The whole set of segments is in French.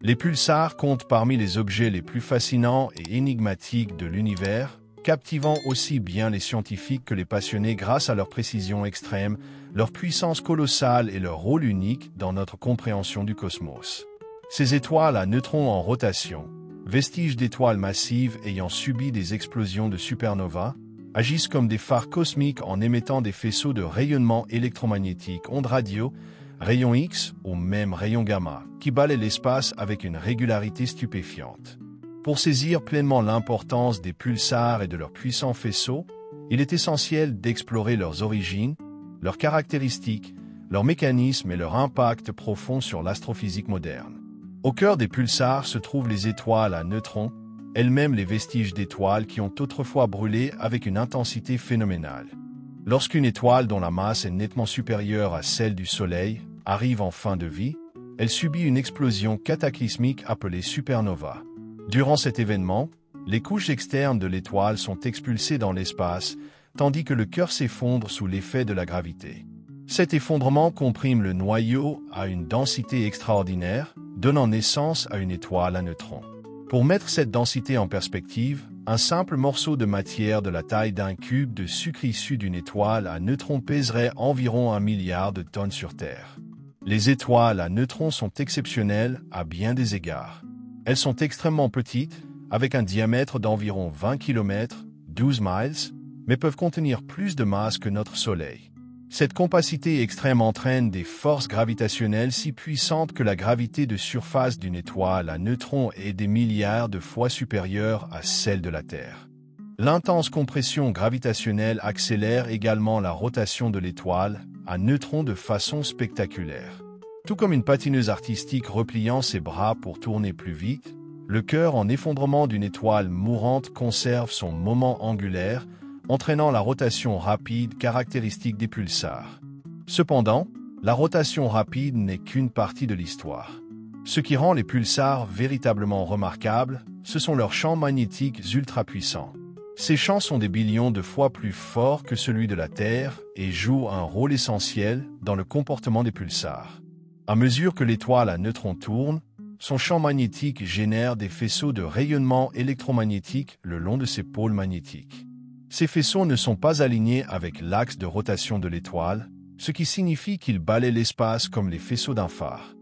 Les pulsars comptent parmi les objets les plus fascinants et énigmatiques de l'univers, captivant aussi bien les scientifiques que les passionnés grâce à leur précision extrême, leur puissance colossale et leur rôle unique dans notre compréhension du cosmos. Ces étoiles à neutrons en rotation, vestiges d'étoiles massives ayant subi des explosions de supernovas, agissent comme des phares cosmiques en émettant des faisceaux de rayonnement électromagnétique, ondes radio, rayons X ou même rayons gamma, qui balayent l'espace avec une régularité stupéfiante. Pour saisir pleinement l'importance des pulsars et de leurs puissants faisceaux, il est essentiel d'explorer leurs origines, leurs caractéristiques, leurs mécanismes et leur impact profond sur l'astrophysique moderne. Au cœur des pulsars se trouvent les étoiles à neutrons, elles-mêmes les vestiges d'étoiles qui ont autrefois brûlé avec une intensité phénoménale. Lorsqu'une étoile dont la masse est nettement supérieure à celle du Soleil arrive en fin de vie, elle subit une explosion cataclysmique appelée supernova. Durant cet événement, les couches externes de l'étoile sont expulsées dans l'espace, tandis que le cœur s'effondre sous l'effet de la gravité. Cet effondrement comprime le noyau à une densité extraordinaire, donnant naissance à une étoile à neutrons. Pour mettre cette densité en perspective, un simple morceau de matière de la taille d'un cube de sucre issu d'une étoile à neutrons pèserait environ 1 milliard de tonnes sur Terre. Les étoiles à neutrons sont exceptionnelles à bien des égards. Elles sont extrêmement petites, avec un diamètre d'environ 20 km, 12 miles, mais peuvent contenir plus de masse que notre Soleil. Cette compacité extrême entraîne des forces gravitationnelles si puissantes que la gravité de surface d'une étoile à neutrons est des milliards de fois supérieure à celle de la Terre. L'intense compression gravitationnelle accélère également la rotation de l'étoile à neutrons de façon spectaculaire. Tout comme une patineuse artistique repliant ses bras pour tourner plus vite, le cœur en effondrement d'une étoile mourante conserve son moment angulaire, entraînant la rotation rapide caractéristique des pulsars. Cependant, la rotation rapide n'est qu'une partie de l'histoire. Ce qui rend les pulsars véritablement remarquables, ce sont leurs champs magnétiques ultra-puissants. Ces champs sont des billions de fois plus forts que celui de la Terre et jouent un rôle essentiel dans le comportement des pulsars. À mesure que l'étoile à neutrons tourne, son champ magnétique génère des faisceaux de rayonnement électromagnétique le long de ses pôles magnétiques. Ces faisceaux ne sont pas alignés avec l'axe de rotation de l'étoile, ce qui signifie qu'ils balaient l'espace comme les faisceaux d'un phare.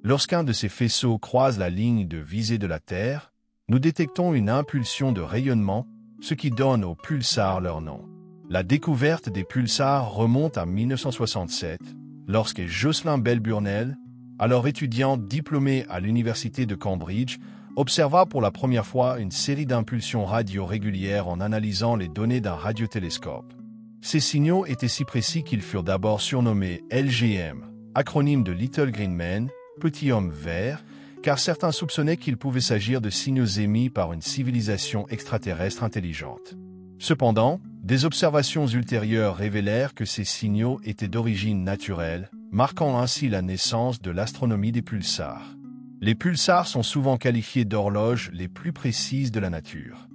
Lorsqu'un de ces faisceaux croise la ligne de visée de la Terre, nous détectons une impulsion de rayonnement, ce qui donne aux pulsars leur nom. La découverte des pulsars remonte à 1967, lorsque Jocelyn Bell-Burnell, alors étudiant diplômé à l'université de Cambridge, observa pour la première fois une série d'impulsions radio régulières en analysant les données d'un radiotélescope. Ces signaux étaient si précis qu'ils furent d'abord surnommés LGM, acronyme de Little Green Man, Petit Homme Vert, car certains soupçonnaient qu'il pouvait s'agir de signaux émis par une civilisation extraterrestre intelligente. Cependant, des observations ultérieures révélèrent que ces signaux étaient d'origine naturelle, marquant ainsi la naissance de l'astronomie des pulsars. Les pulsars sont souvent qualifiés d'horloges les plus précises de la nature.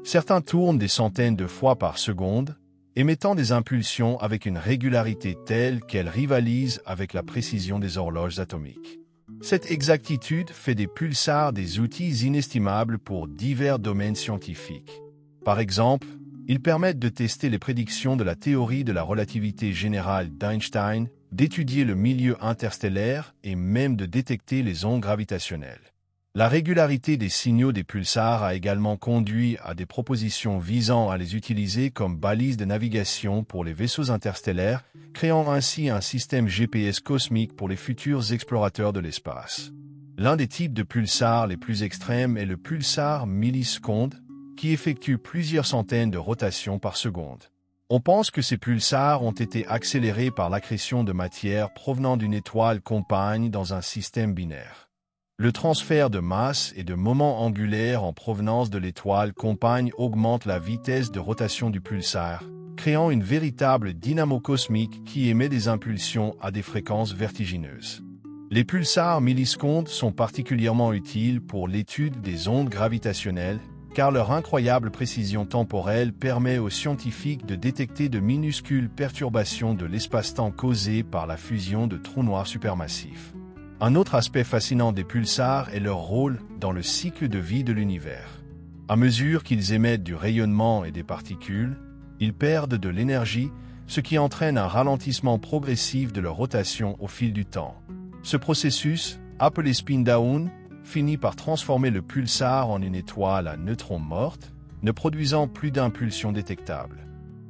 Certains tournent des centaines de fois par seconde, émettant des impulsions avec une régularité telle qu'elles rivalisent avec la précision des horloges atomiques. Cette exactitude fait des pulsars des outils inestimables pour divers domaines scientifiques. Par exemple, ils permettent de tester les prédictions de la théorie de la relativité générale d'Einstein, d'étudier le milieu interstellaire et même de détecter les ondes gravitationnelles. La régularité des signaux des pulsars a également conduit à des propositions visant à les utiliser comme balises de navigation pour les vaisseaux interstellaires, créant ainsi un système GPS cosmique pour les futurs explorateurs de l'espace. L'un des types de pulsars les plus extrêmes est le pulsar milliseconde, qui effectue plusieurs centaines de rotations par seconde. On pense que ces pulsars ont été accélérés par l'accrétion de matière provenant d'une étoile compagne dans un système binaire. Le transfert de masse et de moment angulaire en provenance de l'étoile compagne augmente la vitesse de rotation du pulsar, créant une véritable dynamo cosmique qui émet des impulsions à des fréquences vertigineuses. Les pulsars millisecondes sont particulièrement utiles pour l'étude des ondes gravitationnelles, car leur incroyable précision temporelle permet aux scientifiques de détecter de minuscules perturbations de l'espace-temps causées par la fusion de trous noirs supermassifs. Un autre aspect fascinant des pulsars est leur rôle dans le cycle de vie de l'univers. À mesure qu'ils émettent du rayonnement et des particules, ils perdent de l'énergie, ce qui entraîne un ralentissement progressif de leur rotation au fil du temps. Ce processus, appelé spin-down, finit par transformer le pulsar en une étoile à neutrons morte, ne produisant plus d'impulsion détectable.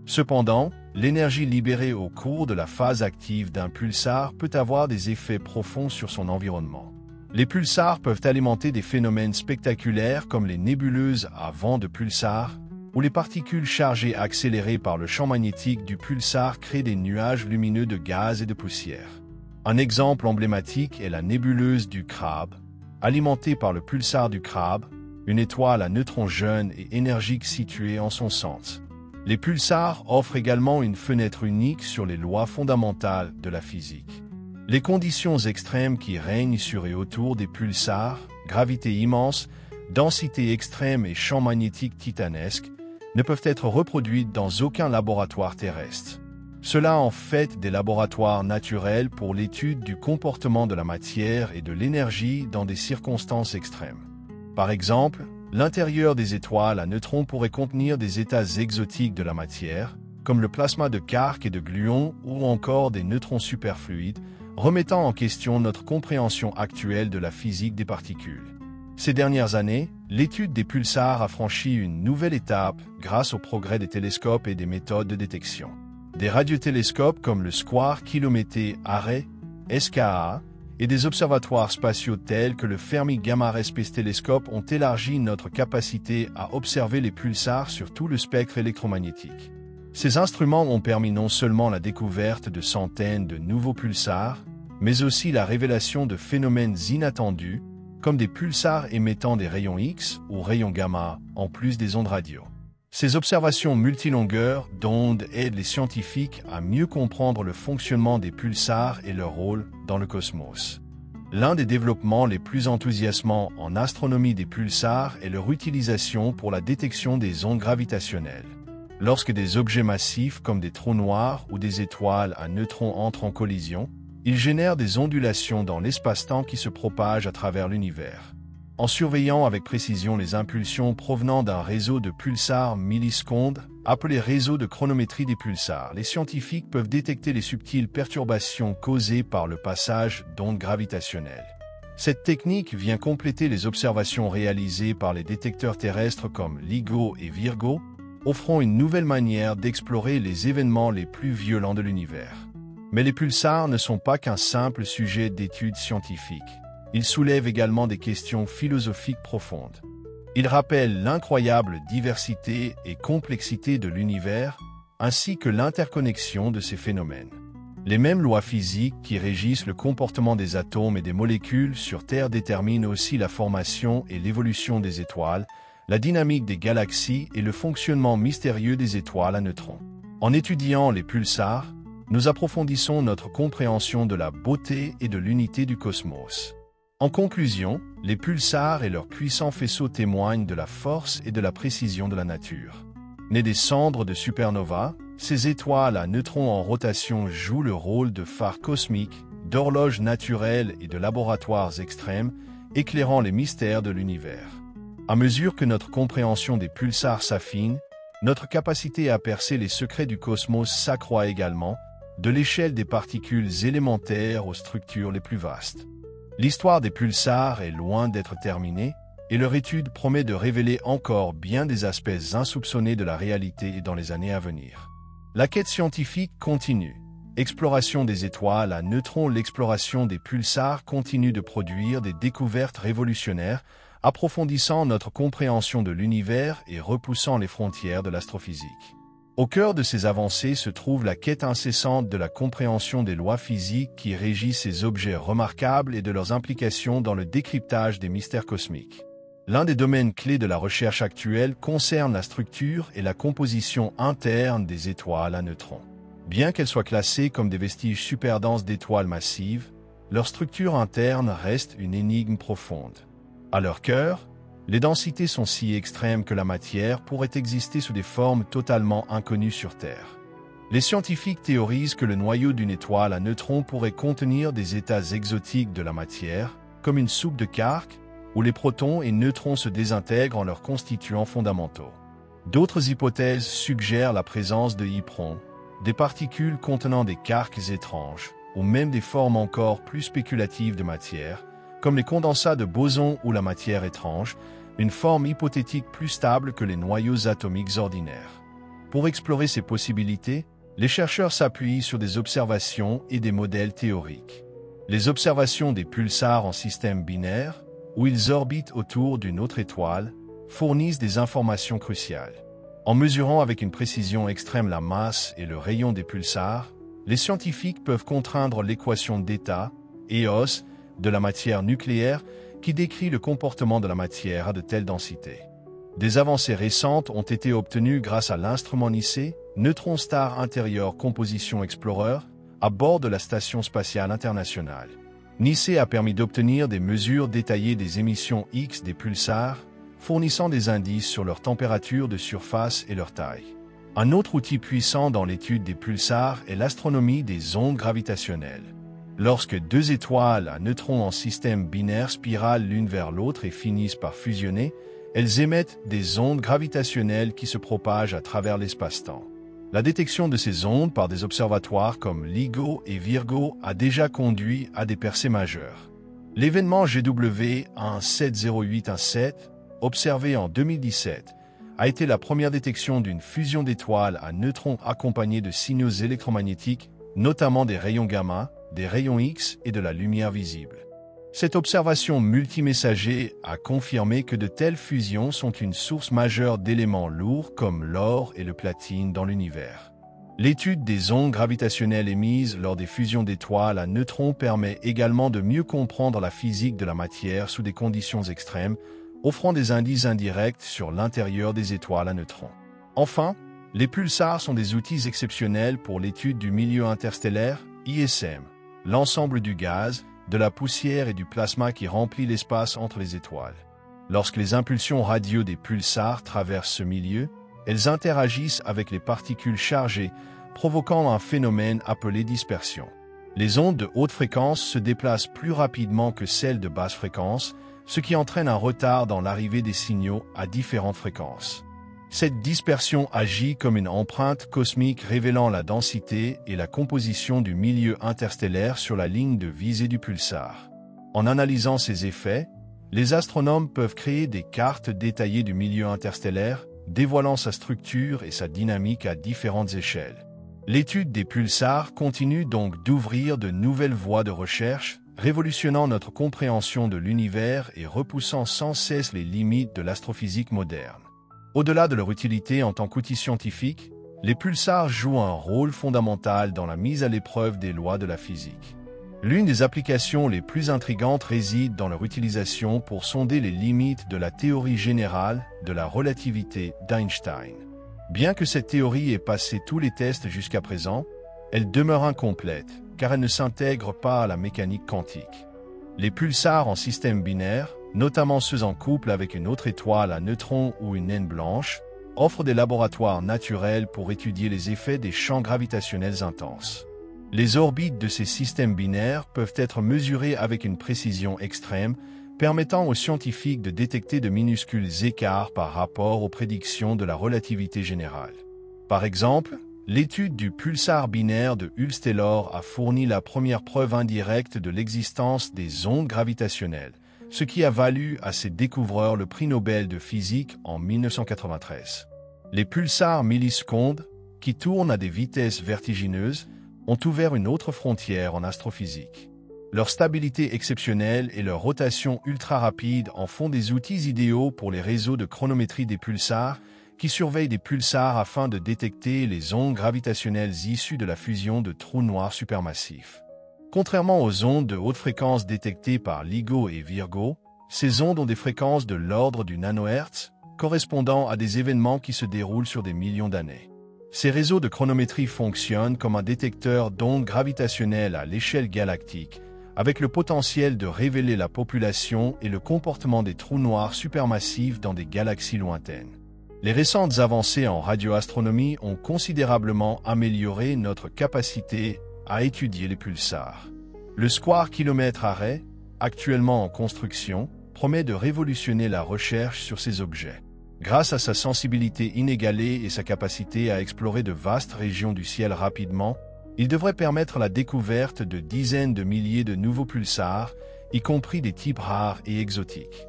Cependant, l'énergie libérée au cours de la phase active d'un pulsar peut avoir des effets profonds sur son environnement. Les pulsars peuvent alimenter des phénomènes spectaculaires comme les nébuleuses à vent de pulsar, où les particules chargées accélérées par le champ magnétique du pulsar créent des nuages lumineux de gaz et de poussière. Un exemple emblématique est la nébuleuse du Crabe, alimentée par le pulsar du Crabe, une étoile à neutrons jeune et énergique située en son centre. Les pulsars offrent également une fenêtre unique sur les lois fondamentales de la physique. Les conditions extrêmes qui règnent sur et autour des pulsars, gravité immense, densité extrême et champ magnétique titanesque, ne peuvent être reproduites dans aucun laboratoire terrestre. Cela en fait des laboratoires naturels pour l'étude du comportement de la matière et de l'énergie dans des circonstances extrêmes. Par exemple, l'intérieur des étoiles à neutrons pourrait contenir des états exotiques de la matière, comme le plasma de quarks et de gluons ou encore des neutrons superfluides, remettant en question notre compréhension actuelle de la physique des particules. Ces dernières années, l'étude des pulsars a franchi une nouvelle étape grâce au progrès des télescopes et des méthodes de détection. Des radiotélescopes comme le Square Kilomété Array, SKA, et des observatoires spatiaux tels que le Fermi Gamma Ray Space Telescope ont élargi notre capacité à observer les pulsars sur tout le spectre électromagnétique. Ces instruments ont permis non seulement la découverte de centaines de nouveaux pulsars, mais aussi la révélation de phénomènes inattendus, comme des pulsars émettant des rayons X ou rayons gamma, en plus des ondes radio. Ces observations multilongueurs d'ondes aident les scientifiques à mieux comprendre le fonctionnement des pulsars et leur rôle dans le cosmos. L'un des développements les plus enthousiasmants en astronomie des pulsars est leur utilisation pour la détection des ondes gravitationnelles. Lorsque des objets massifs comme des trous noirs ou des étoiles à neutrons entrent en collision, ils génèrent des ondulations dans l'espace-temps qui se propagent à travers l'univers. En surveillant avec précision les impulsions provenant d'un réseau de pulsars millisecondes, appelé réseau de chronométrie des pulsars, les scientifiques peuvent détecter les subtiles perturbations causées par le passage d'ondes gravitationnelles. Cette technique vient compléter les observations réalisées par les détecteurs terrestres comme LIGO et Virgo, offrant une nouvelle manière d'explorer les événements les plus violents de l'univers. Mais les pulsars ne sont pas qu'un simple sujet d'étude scientifique. Ils soulèvent également des questions philosophiques profondes. Ils rappellent l'incroyable diversité et complexité de l'univers, ainsi que l'interconnexion de ces phénomènes. Les mêmes lois physiques qui régissent le comportement des atomes et des molécules sur Terre déterminent aussi la formation et l'évolution des étoiles, la dynamique des galaxies et le fonctionnement mystérieux des étoiles à neutrons. En étudiant les pulsars, nous approfondissons notre compréhension de la beauté et de l'unité du cosmos. En conclusion, les pulsars et leurs puissants faisceaux témoignent de la force et de la précision de la nature. Nés des cendres de supernovas, ces étoiles à neutrons en rotation jouent le rôle de phares cosmiques, d'horloges naturelles et de laboratoires extrêmes, éclairant les mystères de l'univers. À mesure que notre compréhension des pulsars s'affine, notre capacité à percer les secrets du cosmos s'accroît également, de l'échelle des particules élémentaires aux structures les plus vastes. L'histoire des pulsars est loin d'être terminée, et leur étude promet de révéler encore bien des aspects insoupçonnés de la réalité dans les années à venir. La quête scientifique continue. Exploration des étoiles à neutrons, l'exploration des pulsars continue de produire des découvertes révolutionnaires, approfondissant notre compréhension de l'univers et repoussant les frontières de l'astrophysique. Au cœur de ces avancées se trouve la quête incessante de la compréhension des lois physiques qui régissent ces objets remarquables et de leurs implications dans le décryptage des mystères cosmiques. L'un des domaines clés de la recherche actuelle concerne la structure et la composition interne des étoiles à neutrons. Bien qu'elles soient classées comme des vestiges superdenses d'étoiles massives, leur structure interne reste une énigme profonde. À leur cœur, les densités sont si extrêmes que la matière pourrait exister sous des formes totalement inconnues sur Terre. Les scientifiques théorisent que le noyau d'une étoile à neutrons pourrait contenir des états exotiques de la matière, comme une soupe de quarks, où les protons et neutrons se désintègrent en leurs constituants fondamentaux. D'autres hypothèses suggèrent la présence de hyprons, des particules contenant des quarks étranges, ou même des formes encore plus spéculatives de matière, comme les condensats de bosons ou la matière étrange, une forme hypothétique plus stable que les noyaux atomiques ordinaires. Pour explorer ces possibilités, les chercheurs s'appuient sur des observations et des modèles théoriques. Les observations des pulsars en système binaire, où ils orbitent autour d'une autre étoile, fournissent des informations cruciales. En mesurant avec une précision extrême la masse et le rayon des pulsars, les scientifiques peuvent contraindre l'équation d'état, EOS, de la matière nucléaire qui décrit le comportement de la matière à de telles densités. Des avancées récentes ont été obtenues grâce à l'instrument NICE, Neutron Star Interior Composition Explorer, à bord de la Station spatiale internationale. NICE a permis d'obtenir des mesures détaillées des émissions X des pulsars, fournissant des indices sur leur température de surface et leur taille. Un autre outil puissant dans l'étude des pulsars est l'astronomie des ondes gravitationnelles. Lorsque deux étoiles à neutrons en système binaire spiralent l'une vers l'autre et finissent par fusionner, elles émettent des ondes gravitationnelles qui se propagent à travers l'espace-temps. La détection de ces ondes par des observatoires comme LIGO et Virgo a déjà conduit à des percées majeures. L'événement GW 170817, observé en 2017, a été la première détection d'une fusion d'étoiles à neutrons accompagnée de signaux électromagnétiques, notamment des rayons gamma, des rayons X et de la lumière visible. Cette observation multimessager a confirmé que de telles fusions sont une source majeure d'éléments lourds comme l'or et le platine dans l'univers. L'étude des ondes gravitationnelles émises lors des fusions d'étoiles à neutrons permet également de mieux comprendre la physique de la matière sous des conditions extrêmes, offrant des indices indirects sur l'intérieur des étoiles à neutrons. Enfin, les pulsars sont des outils exceptionnels pour l'étude du milieu interstellaire, ISM, l'ensemble du gaz, de la poussière et du plasma qui remplit l'espace entre les étoiles. Lorsque les impulsions radio des pulsars traversent ce milieu, elles interagissent avec les particules chargées, provoquant un phénomène appelé dispersion. Les ondes de haute fréquence se déplacent plus rapidement que celles de basse fréquence, ce qui entraîne un retard dans l'arrivée des signaux à différentes fréquences. Cette dispersion agit comme une empreinte cosmique révélant la densité et la composition du milieu interstellaire sur la ligne de visée du pulsar. En analysant ces effets, les astronomes peuvent créer des cartes détaillées du milieu interstellaire, dévoilant sa structure et sa dynamique à différentes échelles. L'étude des pulsars continue donc d'ouvrir de nouvelles voies de recherche, révolutionnant notre compréhension de l'univers et repoussant sans cesse les limites de l'astrophysique moderne. Au-delà de leur utilité en tant qu'outil scientifique, les pulsars jouent un rôle fondamental dans la mise à l'épreuve des lois de la physique. L'une des applications les plus intrigantes réside dans leur utilisation pour sonder les limites de la théorie générale de la relativité d'Einstein. Bien que cette théorie ait passé tous les tests jusqu'à présent, elle demeure incomplète, car elle ne s'intègre pas à la mécanique quantique. Les pulsars en système binaire, notamment ceux en couple avec une autre étoile à neutrons ou une naine blanche, offrent des laboratoires naturels pour étudier les effets des champs gravitationnels intenses. Les orbites de ces systèmes binaires peuvent être mesurées avec une précision extrême, permettant aux scientifiques de détecter de minuscules écarts par rapport aux prédictions de la relativité générale. Par exemple, l'étude du pulsar binaire de Hulse-Taylor a fourni la première preuve indirecte de l'existence des ondes gravitationnelles, ce qui a valu à ses découvreurs le prix Nobel de physique en 1993. Les pulsars millisecondes, qui tournent à des vitesses vertigineuses, ont ouvert une autre frontière en astrophysique. Leur stabilité exceptionnelle et leur rotation ultra-rapide en font des outils idéaux pour les réseaux de chronométrie des pulsars, qui surveillent des pulsars afin de détecter les ondes gravitationnelles issues de la fusion de trous noirs supermassifs. Contrairement aux ondes de haute fréquence détectées par LIGO et Virgo, ces ondes ont des fréquences de l'ordre du nanohertz, correspondant à des événements qui se déroulent sur des millions d'années. Ces réseaux de chronométrie fonctionnent comme un détecteur d'ondes gravitationnelles à l'échelle galactique, avec le potentiel de révéler la population et le comportement des trous noirs supermassifs dans des galaxies lointaines. Les récentes avancées en radioastronomie ont considérablement amélioré notre capacité à étudier les pulsars. Le Square Kilomètre Array, actuellement en construction, promet de révolutionner la recherche sur ces objets. Grâce à sa sensibilité inégalée et sa capacité à explorer de vastes régions du ciel rapidement, il devrait permettre la découverte de dizaines de milliers de nouveaux pulsars, y compris des types rares et exotiques.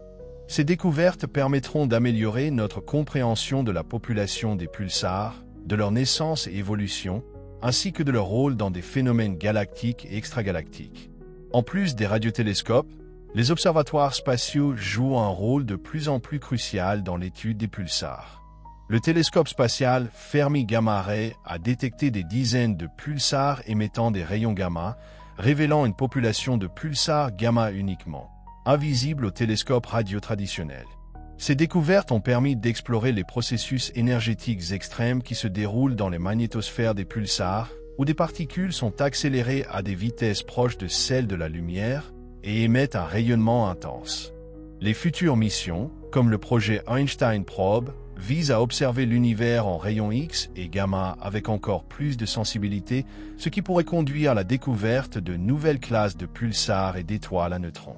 Ces découvertes permettront d'améliorer notre compréhension de la population des pulsars, de leur naissance et évolution, ainsi que de leur rôle dans des phénomènes galactiques et extragalactiques. En plus des radiotélescopes, les observatoires spatiaux jouent un rôle de plus en plus crucial dans l'étude des pulsars. Le télescope spatial Fermi Gamma Ray a détecté des dizaines de pulsars émettant des rayons gamma, révélant une population de pulsars gamma uniquement, invisibles au télescope radio traditionnel. Ces découvertes ont permis d'explorer les processus énergétiques extrêmes qui se déroulent dans les magnétosphères des pulsars, où des particules sont accélérées à des vitesses proches de celles de la lumière et émettent un rayonnement intense. Les futures missions, comme le projet Einstein Probe, visent à observer l'univers en rayons X et gamma avec encore plus de sensibilité, ce qui pourrait conduire à la découverte de nouvelles classes de pulsars et d'étoiles à neutrons.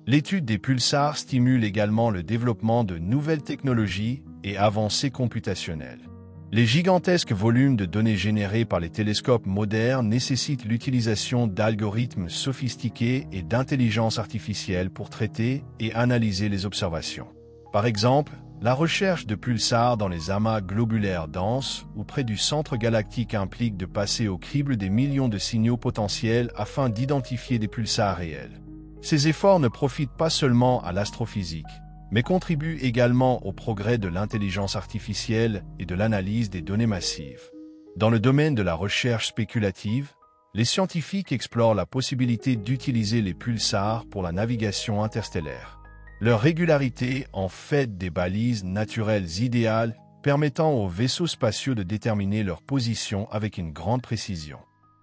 L'étude des pulsars stimule également le développement de nouvelles technologies et avancées computationnelles. Les gigantesques volumes de données générés par les télescopes modernes nécessitent l'utilisation d'algorithmes sophistiqués et d'intelligence artificielle pour traiter et analyser les observations. Par exemple, la recherche de pulsars dans les amas globulaires denses ou près du centre galactique implique de passer au crible des millions de signaux potentiels afin d'identifier des pulsars réels. Ces efforts ne profitent pas seulement à l'astrophysique, mais contribuent également au progrès de l'intelligence artificielle et de l'analyse des données massives. Dans le domaine de la recherche spéculative, les scientifiques explorent la possibilité d'utiliser les pulsars pour la navigation interstellaire. Leur régularité en fait des balises naturelles idéales permettant aux vaisseaux spatiaux de déterminer leur position avec une grande précision.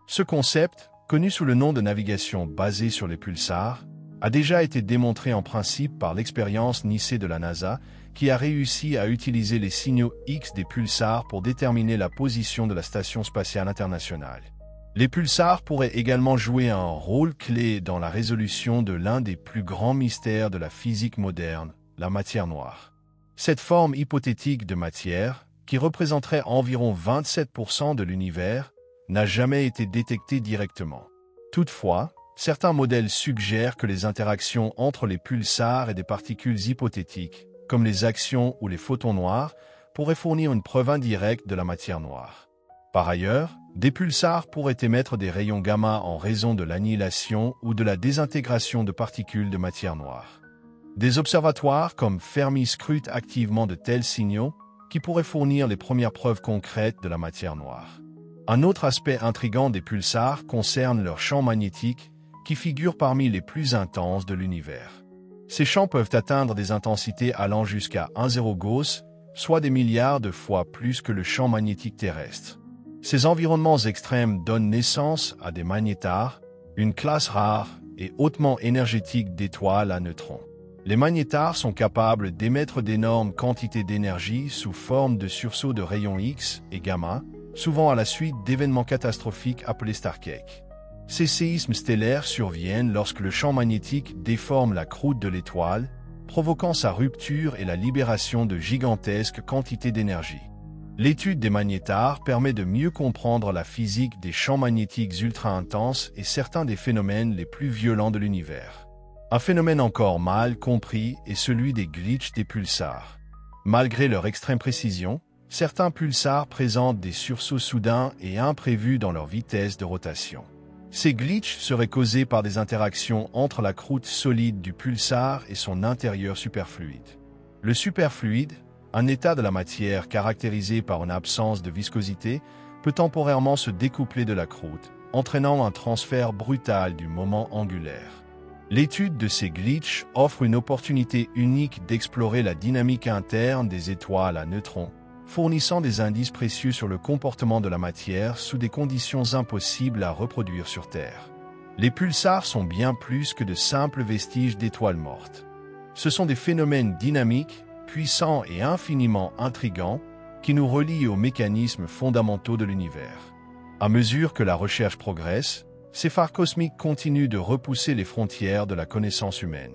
Ce concept, connu sous le nom de navigation basée sur les pulsars, a déjà été démontré en principe par l'expérience NICE de la NASA, qui a réussi à utiliser les signaux X des pulsars pour déterminer la position de la Station spatiale internationale. Les pulsars pourraient également jouer un rôle clé dans la résolution de l'un des plus grands mystères de la physique moderne, la matière noire. Cette forme hypothétique de matière, qui représenterait environ 27% de l'univers, n'a jamais été détectée directement. Toutefois, certains modèles suggèrent que les interactions entre les pulsars et des particules hypothétiques, comme les actions ou les photons noirs, pourraient fournir une preuve indirecte de la matière noire. Par ailleurs, des pulsars pourraient émettre des rayons gamma en raison de l'annihilation ou de la désintégration de particules de matière noire. Des observatoires comme Fermi scrutent activement de tels signaux qui pourraient fournir les premières preuves concrètes de la matière noire. Un autre aspect intrigant des pulsars concerne leur champ magnétique, qui figure parmi les plus intenses de l'univers. Ces champs peuvent atteindre des intensités allant jusqu'à 1,0 Gauss, soit des milliards de fois plus que le champ magnétique terrestre. Ces environnements extrêmes donnent naissance à des magnétars, une classe rare et hautement énergétique d'étoiles à neutrons. Les magnétars sont capables d'émettre d'énormes quantités d'énergie sous forme de sursauts de rayons X et gamma, souvent à la suite d'événements catastrophiques appelés starquakes. Ces séismes stellaires surviennent lorsque le champ magnétique déforme la croûte de l'étoile, provoquant sa rupture et la libération de gigantesques quantités d'énergie. L'étude des magnétars permet de mieux comprendre la physique des champs magnétiques ultra-intenses et certains des phénomènes les plus violents de l'univers. Un phénomène encore mal compris est celui des glitches des pulsars. Malgré leur extrême précision, certains pulsars présentent des sursauts soudains et imprévus dans leur vitesse de rotation. Ces glitches seraient causés par des interactions entre la croûte solide du pulsar et son intérieur superfluide. Le superfluide, un état de la matière caractérisé par une absence de viscosité, peut temporairement se découpler de la croûte, entraînant un transfert brutal du moment angulaire. L'étude de ces glitches offre une opportunité unique d'explorer la dynamique interne des étoiles à neutrons, fournissant des indices précieux sur le comportement de la matière sous des conditions impossibles à reproduire sur Terre. Les pulsars sont bien plus que de simples vestiges d'étoiles mortes. Ce sont des phénomènes dynamiques, puissant et infiniment intrigant qui nous relie aux mécanismes fondamentaux de l'univers. À mesure que la recherche progresse, ces phares cosmiques continuent de repousser les frontières de la connaissance humaine.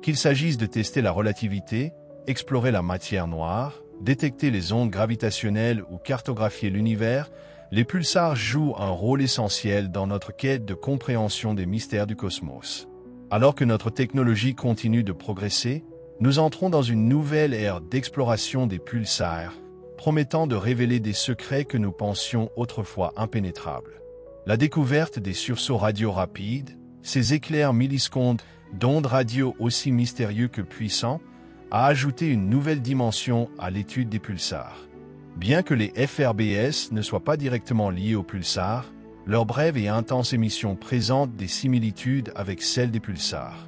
Qu'il s'agisse de tester la relativité, explorer la matière noire, détecter les ondes gravitationnelles ou cartographier l'univers, les pulsars jouent un rôle essentiel dans notre quête de compréhension des mystères du cosmos. Alors que notre technologie continue de progresser, nous entrons dans une nouvelle ère d'exploration des pulsars, promettant de révéler des secrets que nous pensions autrefois impénétrables. La découverte des sursauts radio rapides, ces éclairs millisecondes d'ondes radio aussi mystérieux que puissants, a ajouté une nouvelle dimension à l'étude des pulsars. Bien que les FRBS ne soient pas directement liés aux pulsars, leur brève et intense émission présentent des similitudes avec celles des pulsars.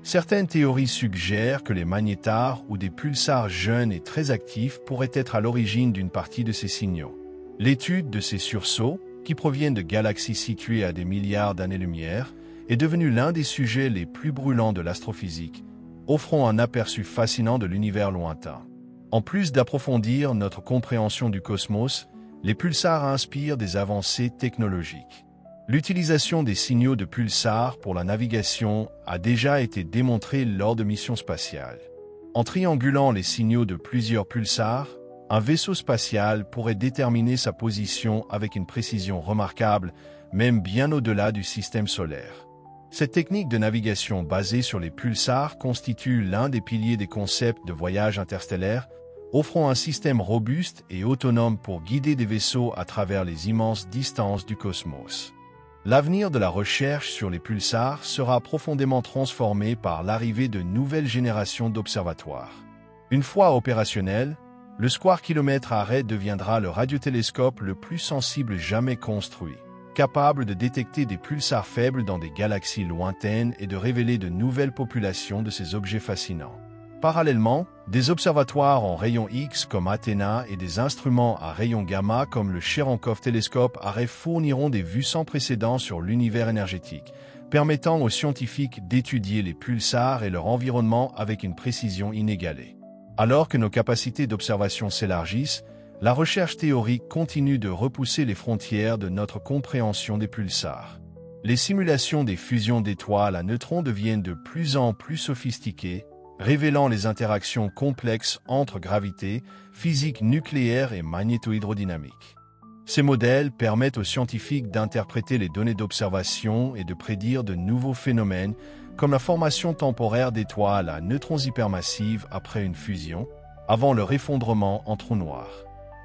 Certaines théories suggèrent que les magnétars ou des pulsars jeunes et très actifs pourraient être à l'origine d'une partie de ces signaux. L'étude de ces sursauts, qui proviennent de galaxies situées à des milliards d'années-lumière, est devenue l'un des sujets les plus brûlants de l'astrophysique, offrant un aperçu fascinant de l'univers lointain. En plus d'approfondir notre compréhension du cosmos, les pulsars inspirent des avancées technologiques. L'utilisation des signaux de pulsars pour la navigation a déjà été démontrée lors de missions spatiales. En triangulant les signaux de plusieurs pulsars, un vaisseau spatial pourrait déterminer sa position avec une précision remarquable, même bien au-delà du système solaire. Cette technique de navigation basée sur les pulsars constitue l'un des piliers des concepts de voyage interstellaire, offrant un système robuste et autonome pour guider des vaisseaux à travers les immenses distances du cosmos. L'avenir de la recherche sur les pulsars sera profondément transformé par l'arrivée de nouvelles générations d'observatoires. Une fois opérationnel, le Square Kilomètre Array deviendra le radiotélescope le plus sensible jamais construit, capable de détecter des pulsars faibles dans des galaxies lointaines et de révéler de nouvelles populations de ces objets fascinants. Parallèlement, des observatoires en rayon X comme Athéna et des instruments à rayon gamma comme le Cherenkov Telescope Array fourniront des vues sans précédent sur l'univers énergétique, permettant aux scientifiques d'étudier les pulsars et leur environnement avec une précision inégalée. Alors que nos capacités d'observation s'élargissent, la recherche théorique continue de repousser les frontières de notre compréhension des pulsars. Les simulations des fusions d'étoiles à neutrons deviennent de plus en plus sophistiquées, révélant les interactions complexes entre gravité, physique nucléaire et magnéto-hydrodynamique. Ces modèles permettent aux scientifiques d'interpréter les données d'observation et de prédire de nouveaux phénomènes comme la formation temporaire d'étoiles à neutrons hypermassives après une fusion, avant leur effondrement en trou noir.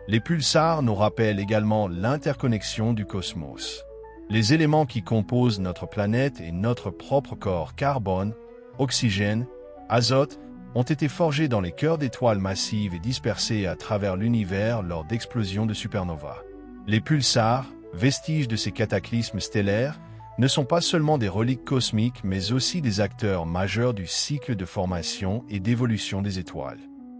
Les pulsars nous rappellent également l'interconnexion du cosmos. Les éléments qui composent notre planète et notre propre corps, carbone, oxygène, azote, ont été forgés dans les cœurs d'étoiles massives et dispersés à travers l'univers lors d'explosions de supernovas. Les pulsars, vestiges de ces cataclysmes stellaires, ne sont pas seulement des reliques cosmiques mais aussi des acteurs majeurs du cycle de formation et d'évolution des étoiles.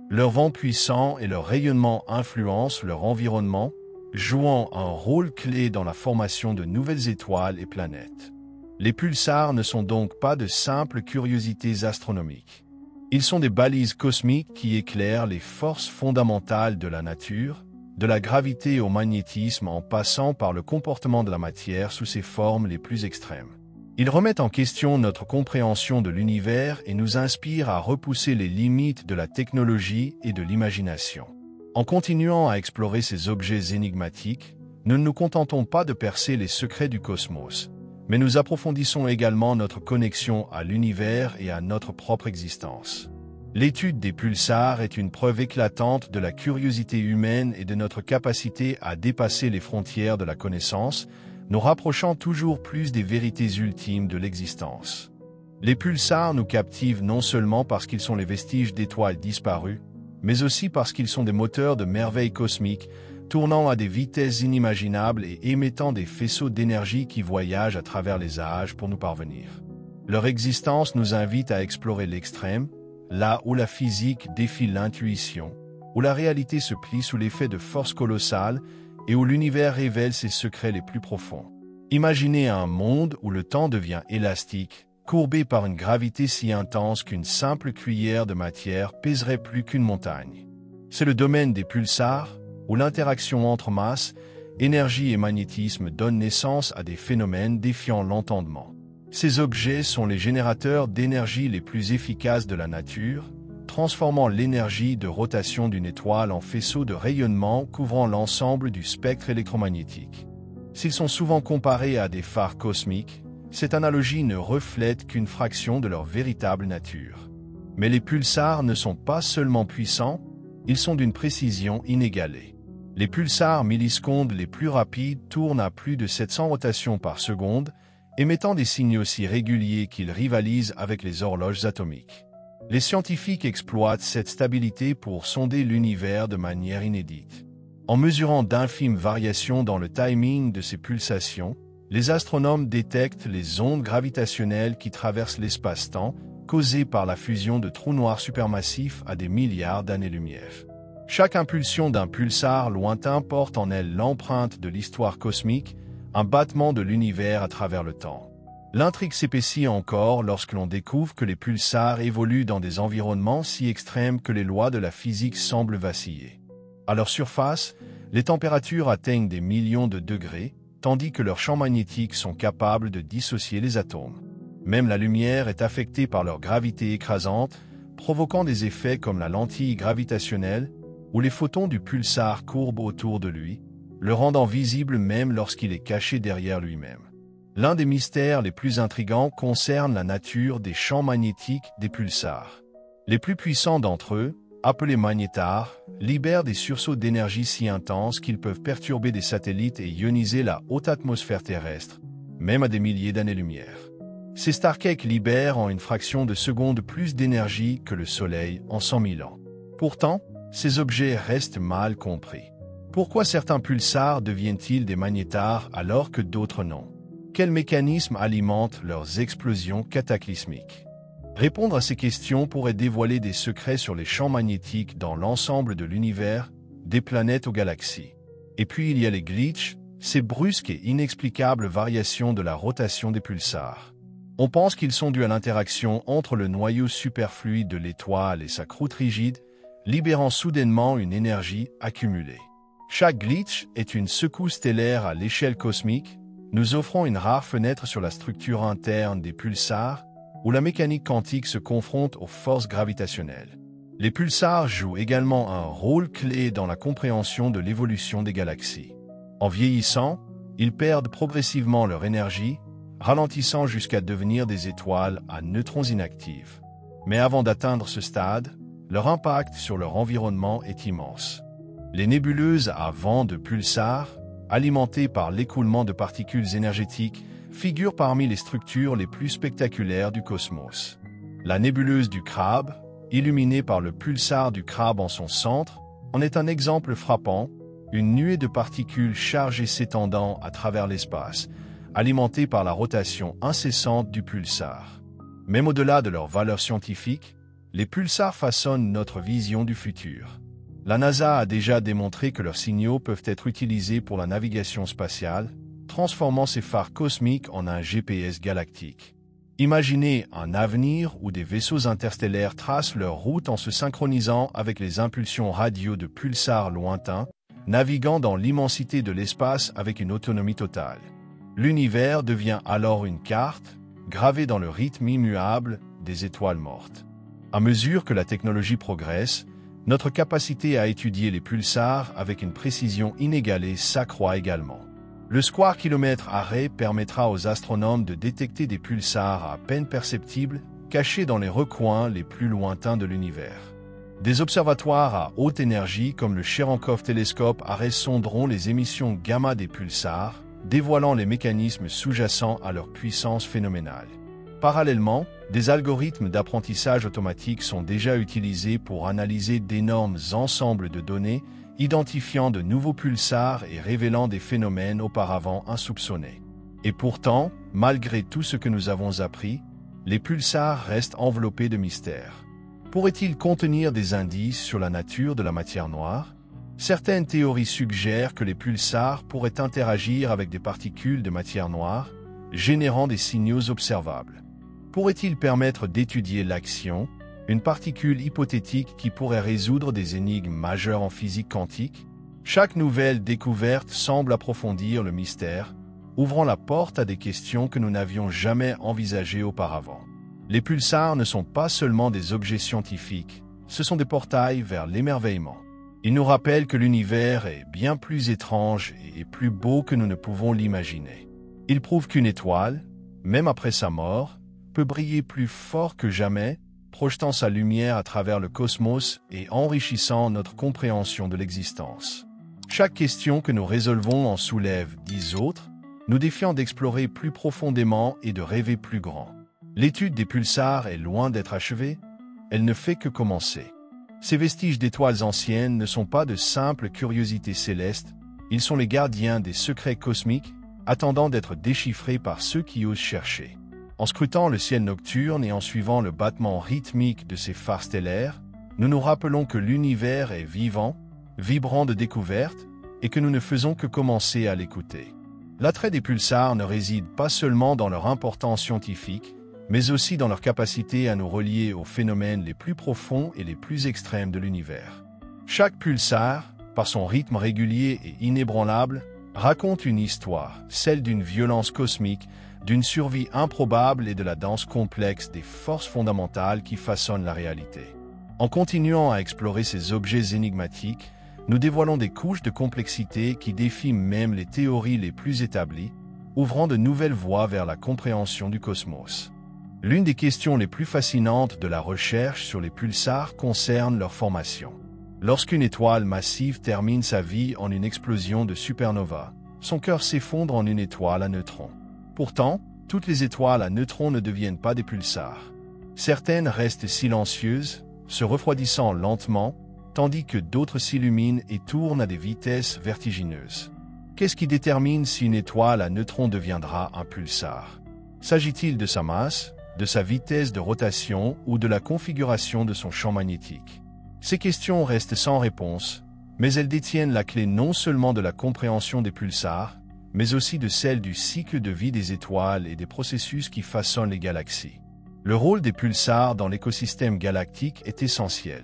Leur vent puissant et leur rayonnement influencent leur environnement, jouant un rôle clé dans la formation de nouvelles étoiles et planètes. Les pulsars ne sont donc pas de simples curiosités astronomiques. Ils sont des balises cosmiques qui éclairent les forces fondamentales de la nature, de la gravité au magnétisme en passant par le comportement de la matière sous ses formes les plus extrêmes. Ils remettent en question notre compréhension de l'univers et nous inspirent à repousser les limites de la technologie et de l'imagination. En continuant à explorer ces objets énigmatiques, nous ne nous contentons pas de percer les secrets du cosmos, mais nous approfondissons également notre connexion à l'univers et à notre propre existence. L'étude des pulsars est une preuve éclatante de la curiosité humaine et de notre capacité à dépasser les frontières de la connaissance, nous rapprochant toujours plus des vérités ultimes de l'existence. Les pulsars nous captivent non seulement parce qu'ils sont les vestiges d'étoiles disparues, mais aussi parce qu'ils sont des moteurs de merveilles cosmiques, tournant à des vitesses inimaginables et émettant des faisceaux d'énergie qui voyagent à travers les âges pour nous parvenir. Leur existence nous invite à explorer l'extrême, là où la physique défie l'intuition, où la réalité se plie sous l'effet de forces colossales et où l'univers révèle ses secrets les plus profonds. Imaginez un monde où le temps devient élastique, courbés par une gravité si intense qu'une simple cuillère de matière pèserait plus qu'une montagne. C'est le domaine des pulsars, où l'interaction entre masse, énergie et magnétisme donne naissance à des phénomènes défiant l'entendement. Ces objets sont les générateurs d'énergie les plus efficaces de la nature, transformant l'énergie de rotation d'une étoile en faisceau de rayonnement couvrant l'ensemble du spectre électromagnétique. S'ils sont souvent comparés à des phares cosmiques, cette analogie ne reflète qu'une fraction de leur véritable nature. Mais les pulsars ne sont pas seulement puissants, ils sont d'une précision inégalée. Les pulsars millisecondes les plus rapides tournent à plus de 700 rotations par seconde, émettant des signaux si réguliers qu'ils rivalisent avec les horloges atomiques. Les scientifiques exploitent cette stabilité pour sonder l'univers de manière inédite. En mesurant d'infimes variations dans le timing de ces pulsations, les astronomes détectent les ondes gravitationnelles qui traversent l'espace-temps, causées par la fusion de trous noirs supermassifs à des milliards d'années-lumière. Chaque impulsion d'un pulsar lointain porte en elle l'empreinte de l'histoire cosmique, un battement de l'univers à travers le temps. L'intrigue s'épaissit encore lorsque l'on découvre que les pulsars évoluent dans des environnements si extrêmes que les lois de la physique semblent vaciller. À leur surface, les températures atteignent des millions de degrés, tandis que leurs champs magnétiques sont capables de dissocier les atomes. Même la lumière est affectée par leur gravité écrasante, provoquant des effets comme la lentille gravitationnelle, où les photons du pulsar courbent autour de lui, le rendant visible même lorsqu'il est caché derrière lui-même. L'un des mystères les plus intrigants concerne la nature des champs magnétiques des pulsars. Les plus puissants d'entre eux, appelés magnétars, libèrent des sursauts d'énergie si intenses qu'ils peuvent perturber des satellites et ioniser la haute atmosphère terrestre, même à des milliers d'années-lumière. Ces starcakes libèrent en une fraction de seconde plus d'énergie que le Soleil en 100 000 ans. Pourtant, ces objets restent mal compris. Pourquoi certains pulsars deviennent-ils des magnétars alors que d'autres non? Quels mécanismes alimentent leurs explosions cataclysmiques? Répondre à ces questions pourrait dévoiler des secrets sur les champs magnétiques dans l'ensemble de l'univers, des planètes aux galaxies. Et puis il y a les glitches, ces brusques et inexplicables variations de la rotation des pulsars. On pense qu'ils sont dus à l'interaction entre le noyau superfluide de l'étoile et sa croûte rigide, libérant soudainement une énergie accumulée. Chaque glitch est une secousse stellaire à l'échelle cosmique, nous offrant une rare fenêtre sur la structure interne des pulsars, où la mécanique quantique se confronte aux forces gravitationnelles. Les pulsars jouent également un rôle clé dans la compréhension de l'évolution des galaxies. En vieillissant, ils perdent progressivement leur énergie, ralentissant jusqu'à devenir des étoiles à neutrons inactives. Mais avant d'atteindre ce stade, leur impact sur leur environnement est immense. Les nébuleuses à vent de pulsars, alimentées par l'écoulement de particules énergétiques, figurent parmi les structures les plus spectaculaires du cosmos. La nébuleuse du Crabe, illuminée par le pulsar du Crabe en son centre, en est un exemple frappant, une nuée de particules chargées s'étendant à travers l'espace, alimentée par la rotation incessante du pulsar. Même au-delà de leur valeur scientifique, les pulsars façonnent notre vision du futur. La NASA a déjà démontré que leurs signaux peuvent être utilisés pour la navigation spatiale, transformant ces phares cosmiques en un GPS galactique. Imaginez un avenir où des vaisseaux interstellaires tracent leur route en se synchronisant avec les impulsions radio de pulsars lointains, naviguant dans l'immensité de l'espace avec une autonomie totale. L'univers devient alors une carte, gravée dans le rythme immuable des étoiles mortes. À mesure que la technologie progresse, notre capacité à étudier les pulsars avec une précision inégalée s'accroît également. Le square kilomètre arrêt permettra aux astronomes de détecter des pulsars à peine perceptibles, cachés dans les recoins les plus lointains de l'univers. Des observatoires à haute énergie comme le Cherenkov télescope arrêt sonderont les émissions gamma des pulsars, dévoilant les mécanismes sous-jacents à leur puissance phénoménale. Parallèlement, des algorithmes d'apprentissage automatique sont déjà utilisés pour analyser d'énormes ensembles de données, identifiant de nouveaux pulsars et révélant des phénomènes auparavant insoupçonnés. Et pourtant, malgré tout ce que nous avons appris, les pulsars restent enveloppés de mystères. Pourraient-ils contenir des indices sur la nature de la matière noire? Certaines théories suggèrent que les pulsars pourraient interagir avec des particules de matière noire, générant des signaux observables. Pourrait-il permettre d'étudier l'action, une particule hypothétique qui pourrait résoudre des énigmes majeures en physique quantique? Chaque nouvelle découverte semble approfondir le mystère, ouvrant la porte à des questions que nous n'avions jamais envisagées auparavant. Les pulsars ne sont pas seulement des objets scientifiques, ce sont des portails vers l'émerveillement. Ils nous rappellent que l'univers est bien plus étrange et plus beau que nous ne pouvons l'imaginer. Ils prouvent qu'une étoile, même après sa mort, peut briller plus fort que jamais, projetant sa lumière à travers le cosmos et enrichissant notre compréhension de l'existence. Chaque question que nous résolvons en soulève 10 autres, nous défiant d'explorer plus profondément et de rêver plus grand. L'étude des pulsars est loin d'être achevée, elle ne fait que commencer. Ces vestiges d'étoiles anciennes ne sont pas de simples curiosités célestes, ils sont les gardiens des secrets cosmiques, attendant d'être déchiffrés par ceux qui osent chercher. En scrutant le ciel nocturne et en suivant le battement rythmique de ces phares stellaires, nous nous rappelons que l'univers est vivant, vibrant de découvertes, et que nous ne faisons que commencer à l'écouter. L'attrait des pulsars ne réside pas seulement dans leur importance scientifique, mais aussi dans leur capacité à nous relier aux phénomènes les plus profonds et les plus extrêmes de l'univers. Chaque pulsar, par son rythme régulier et inébranlable, raconte une histoire, celle d'une violence cosmique, d'une survie improbable et de la danse complexe des forces fondamentales qui façonnent la réalité. En continuant à explorer ces objets énigmatiques, nous dévoilons des couches de complexité qui défient même les théories les plus établies, ouvrant de nouvelles voies vers la compréhension du cosmos. L'une des questions les plus fascinantes de la recherche sur les pulsars concerne leur formation. Lorsqu'une étoile massive termine sa vie en une explosion de supernova, son cœur s'effondre en une étoile à neutrons. Pourtant, toutes les étoiles à neutrons ne deviennent pas des pulsars. Certaines restent silencieuses, se refroidissant lentement, tandis que d'autres s'illuminent et tournent à des vitesses vertigineuses. Qu'est-ce qui détermine si une étoile à neutrons deviendra un pulsar? S'agit-il de sa masse, de sa vitesse de rotation ou de la configuration de son champ magnétique? Ces questions restent sans réponse, mais elles détiennent la clé non seulement de la compréhension des pulsars, mais aussi de celle du cycle de vie des étoiles et des processus qui façonnent les galaxies. Le rôle des pulsars dans l'écosystème galactique est essentiel.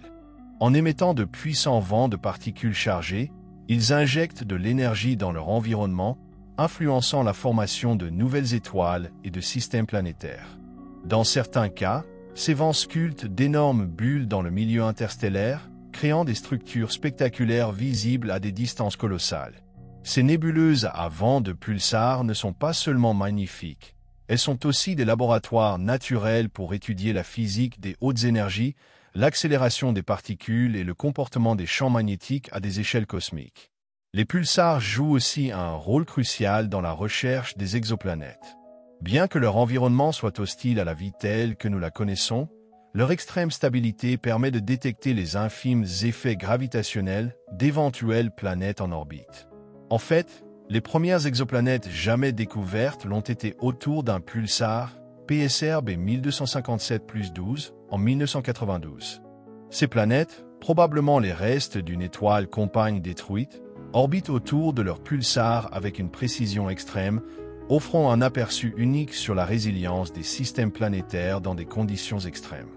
En émettant de puissants vents de particules chargées, ils injectent de l'énergie dans leur environnement, influençant la formation de nouvelles étoiles et de systèmes planétaires. Dans certains cas, ces vents sculptent d'énormes bulles dans le milieu interstellaire, créant des structures spectaculaires visibles à des distances colossales. Ces nébuleuses à vent de pulsars ne sont pas seulement magnifiques, elles sont aussi des laboratoires naturels pour étudier la physique des hautes énergies, l'accélération des particules et le comportement des champs magnétiques à des échelles cosmiques. Les pulsars jouent aussi un rôle crucial dans la recherche des exoplanètes. Bien que leur environnement soit hostile à la vie telle que nous la connaissons, leur extrême stabilité permet de détecter les infimes effets gravitationnels d'éventuelles planètes en orbite. En fait, les premières exoplanètes jamais découvertes l'ont été autour d'un pulsar, PSR B 1257+12, en 1992. Ces planètes, probablement les restes d'une étoile compagne détruite, orbitent autour de leur pulsar avec une précision extrême, offrant un aperçu unique sur la résilience des systèmes planétaires dans des conditions extrêmes.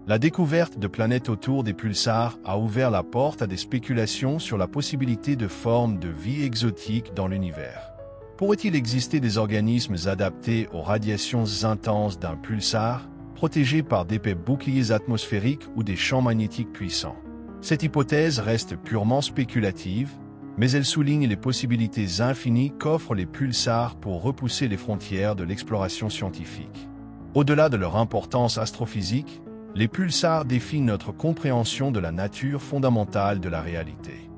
La découverte de planètes autour des pulsars a ouvert la porte à des spéculations sur la possibilité de formes de vie exotiques dans l'univers. Pourrait-il exister des organismes adaptés aux radiations intenses d'un pulsar, protégés par d'épais boucliers atmosphériques ou des champs magnétiques puissants? Cette hypothèse reste purement spéculative, mais elle souligne les possibilités infinies qu'offrent les pulsars pour repousser les frontières de l'exploration scientifique. Au-delà de leur importance astrophysique, les pulsars défient notre compréhension de la nature fondamentale de la réalité.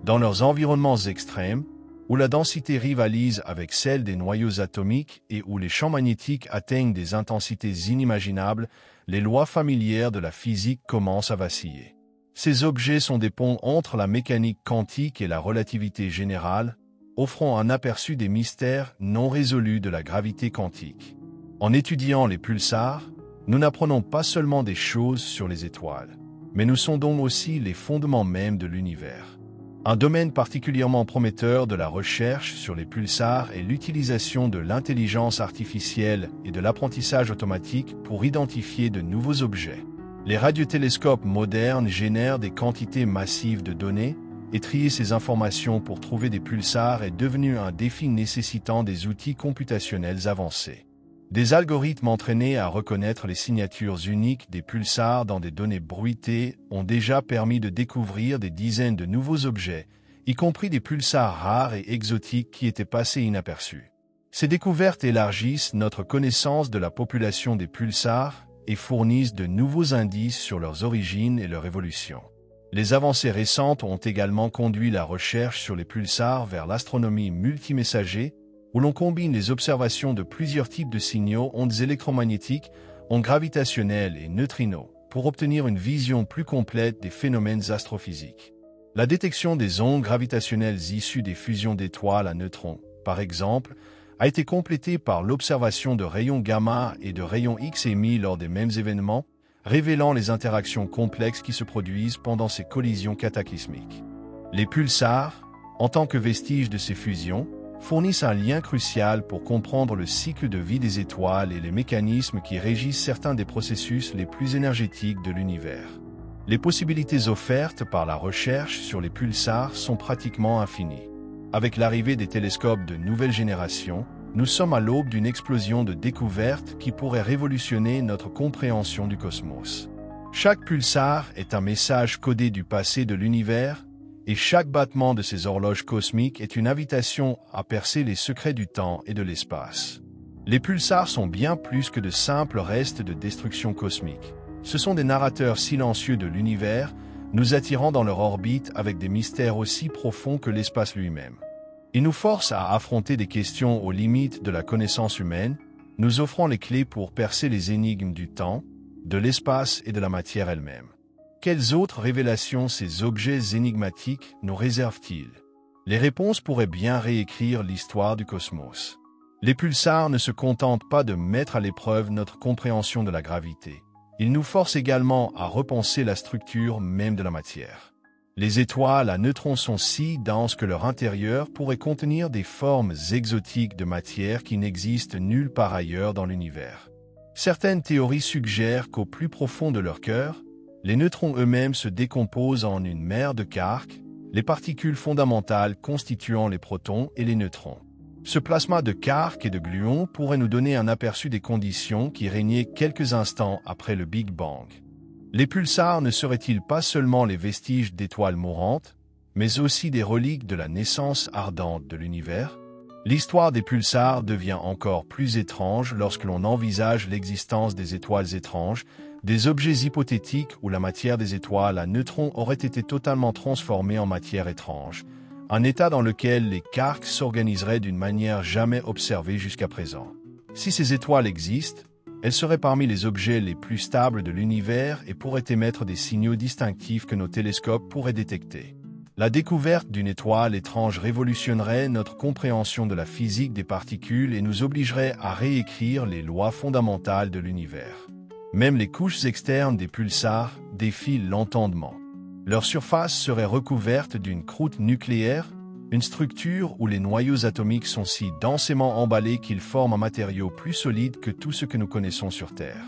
Dans leurs environnements extrêmes, où la densité rivalise avec celle des noyaux atomiques et où les champs magnétiques atteignent des intensités inimaginables, les lois familières de la physique commencent à vaciller. Ces objets sont des ponts entre la mécanique quantique et la relativité générale, offrant un aperçu des mystères non résolus de la gravité quantique. En étudiant les pulsars, nous n'apprenons pas seulement des choses sur les étoiles, mais nous sondons aussi les fondements mêmes de l'univers. Un domaine particulièrement prometteur de la recherche sur les pulsars est l'utilisation de l'intelligence artificielle et de l'apprentissage automatique pour identifier de nouveaux objets. Les radiotélescopes modernes génèrent des quantités massives de données, et trier ces informations pour trouver des pulsars est devenu un défi nécessitant des outils computationnels avancés. Des algorithmes entraînés à reconnaître les signatures uniques des pulsars dans des données bruitées ont déjà permis de découvrir des dizaines de nouveaux objets, y compris des pulsars rares et exotiques qui étaient passés inaperçus. Ces découvertes élargissent notre connaissance de la population des pulsars et fournissent de nouveaux indices sur leurs origines et leur évolution. Les avancées récentes ont également conduit la recherche sur les pulsars vers l'astronomie multimessager, où l'on combine les observations de plusieurs types de signaux, ondes électromagnétiques, ondes gravitationnelles et neutrinos, pour obtenir une vision plus complète des phénomènes astrophysiques. La détection des ondes gravitationnelles issues des fusions d'étoiles à neutrons, par exemple, a été complétée par l'observation de rayons gamma et de rayons X émis lors des mêmes événements, révélant les interactions complexes qui se produisent pendant ces collisions cataclysmiques. Les pulsars, en tant que vestiges de ces fusions, fournissent un lien crucial pour comprendre le cycle de vie des étoiles et les mécanismes qui régissent certains des processus les plus énergétiques de l'univers. Les possibilités offertes par la recherche sur les pulsars sont pratiquement infinies. Avec l'arrivée des télescopes de nouvelle génération, nous sommes à l'aube d'une explosion de découvertes qui pourrait révolutionner notre compréhension du cosmos. Chaque pulsar est un message codé du passé de l'univers, et chaque battement de ces horloges cosmiques est une invitation à percer les secrets du temps et de l'espace. Les pulsars sont bien plus que de simples restes de destruction cosmique. Ce sont des narrateurs silencieux de l'univers, nous attirant dans leur orbite avec des mystères aussi profonds que l'espace lui-même. Ils nous forcent à affronter des questions aux limites de la connaissance humaine, nous offrant les clés pour percer les énigmes du temps, de l'espace et de la matière elle-même. Quelles autres révélations ces objets énigmatiques nous réservent-ils? Les réponses pourraient bien réécrire l'histoire du cosmos. Les pulsars ne se contentent pas de mettre à l'épreuve notre compréhension de la gravité. Ils nous forcent également à repenser la structure même de la matière. Les étoiles à neutrons sont si denses que leur intérieur pourrait contenir des formes exotiques de matière qui n'existent nulle part ailleurs dans l'univers. Certaines théories suggèrent qu'au plus profond de leur cœur, les neutrons eux-mêmes se décomposent en une mer de quarks, les particules fondamentales constituant les protons et les neutrons. Ce plasma de quarks et de gluons pourrait nous donner un aperçu des conditions qui régnaient quelques instants après le Big Bang. Les pulsars ne seraient-ils pas seulement les vestiges d'étoiles mourantes, mais aussi des reliques de la naissance ardente de l'univers? L'histoire des pulsars devient encore plus étrange lorsque l'on envisage l'existence des étoiles étranges, des objets hypothétiques où la matière des étoiles à neutrons aurait été totalement transformée en matière étrange, un état dans lequel les quarks s'organiseraient d'une manière jamais observée jusqu'à présent. Si ces étoiles existent, elles seraient parmi les objets les plus stables de l'univers et pourraient émettre des signaux distinctifs que nos télescopes pourraient détecter. La découverte d'une étoile étrange révolutionnerait notre compréhension de la physique des particules et nous obligerait à réécrire les lois fondamentales de l'univers. Même les couches externes des pulsars défient l'entendement. Leur surface serait recouverte d'une croûte nucléaire, une structure où les noyaux atomiques sont si densément emballés qu'ils forment un matériau plus solide que tout ce que nous connaissons sur Terre.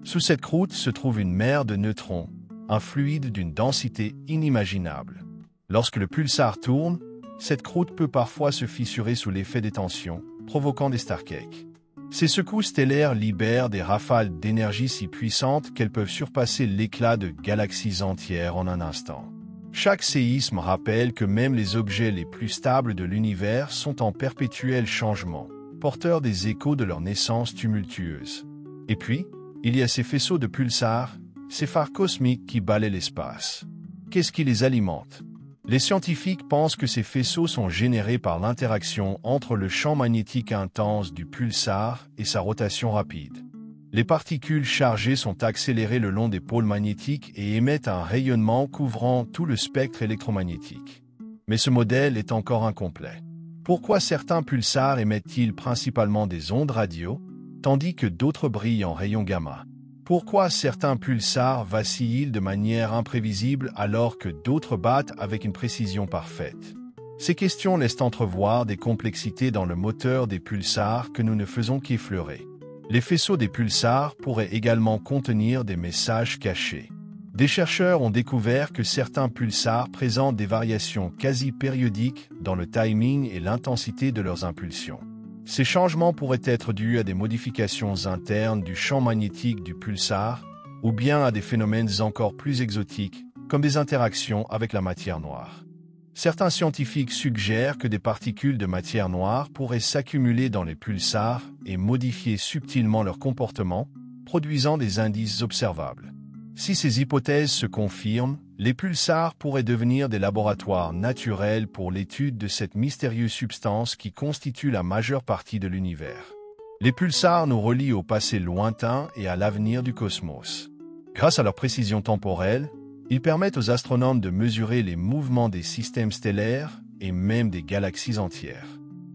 Sous cette croûte se trouve une mer de neutrons, un fluide d'une densité inimaginable. Lorsque le pulsar tourne, cette croûte peut parfois se fissurer sous l'effet des tensions, provoquant des starcakes. Ces secousses stellaires libèrent des rafales d'énergie si puissantes qu'elles peuvent surpasser l'éclat de galaxies entières en un instant. Chaque séisme rappelle que même les objets les plus stables de l'univers sont en perpétuel changement, porteurs des échos de leur naissance tumultueuse. Et puis, il y a ces faisceaux de pulsars, ces phares cosmiques qui balaient l'espace. Qu'est-ce qui les alimente? Les scientifiques pensent que ces faisceaux sont générés par l'interaction entre le champ magnétique intense du pulsar et sa rotation rapide. Les particules chargées sont accélérées le long des pôles magnétiques et émettent un rayonnement couvrant tout le spectre électromagnétique. Mais ce modèle est encore incomplet. Pourquoi certains pulsars émettent-ils principalement des ondes radio, tandis que d'autres brillent en rayons gamma? Pourquoi certains pulsars vacillent de manière imprévisible alors que d'autres battent avec une précision parfaite? Ces questions laissent entrevoir des complexités dans le moteur des pulsars que nous ne faisons qu'effleurer. Les faisceaux des pulsars pourraient également contenir des messages cachés. Des chercheurs ont découvert que certains pulsars présentent des variations quasi périodiques dans le timing et l'intensité de leurs impulsions. Ces changements pourraient être dus à des modifications internes du champ magnétique du pulsar ou bien à des phénomènes encore plus exotiques, comme des interactions avec la matière noire. Certains scientifiques suggèrent que des particules de matière noire pourraient s'accumuler dans les pulsars et modifier subtilement leur comportement, produisant des indices observables. Si ces hypothèses se confirment, les pulsars pourraient devenir des laboratoires naturels pour l'étude de cette mystérieuse substance qui constitue la majeure partie de l'univers. Les pulsars nous relient au passé lointain et à l'avenir du cosmos. Grâce à leur précision temporelle, ils permettent aux astronomes de mesurer les mouvements des systèmes stellaires et même des galaxies entières.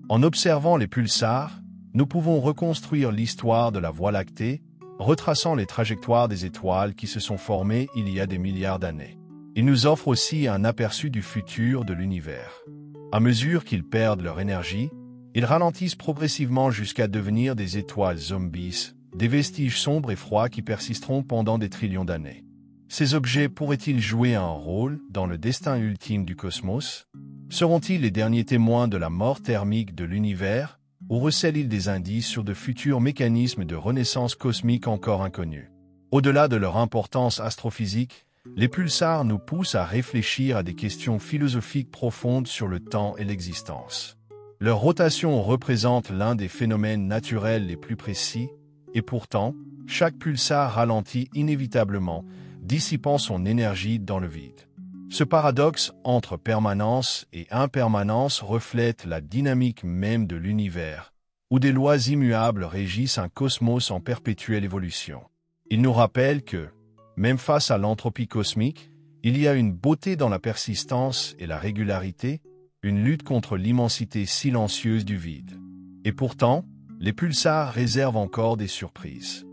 En observant les pulsars, nous pouvons reconstruire l'histoire de la Voie lactée, retraçant les trajectoires des étoiles qui se sont formées il y a des milliards d'années. Ils nous offrent aussi un aperçu du futur de l'univers. À mesure qu'ils perdent leur énergie, ils ralentissent progressivement jusqu'à devenir des étoiles zombies, des vestiges sombres et froids qui persisteront pendant des trillions d'années. Ces objets pourraient-ils jouer un rôle dans le destin ultime du cosmos? Seront-ils les derniers témoins de la mort thermique de l'univers, ou recèlent-ils des indices sur de futurs mécanismes de renaissance cosmique encore inconnus? Au-delà de leur importance astrophysique, les pulsars nous poussent à réfléchir à des questions philosophiques profondes sur le temps et l'existence. Leur rotation représente l'un des phénomènes naturels les plus précis, et pourtant, chaque pulsar ralentit inévitablement, dissipant son énergie dans le vide. Ce paradoxe entre permanence et impermanence reflète la dynamique même de l'univers, où des lois immuables régissent un cosmos en perpétuelle évolution. Il nous rappelle que, même face à l'entropie cosmique, il y a une beauté dans la persistance et la régularité, une lutte contre l'immensité silencieuse du vide. Et pourtant, les pulsars réservent encore des surprises.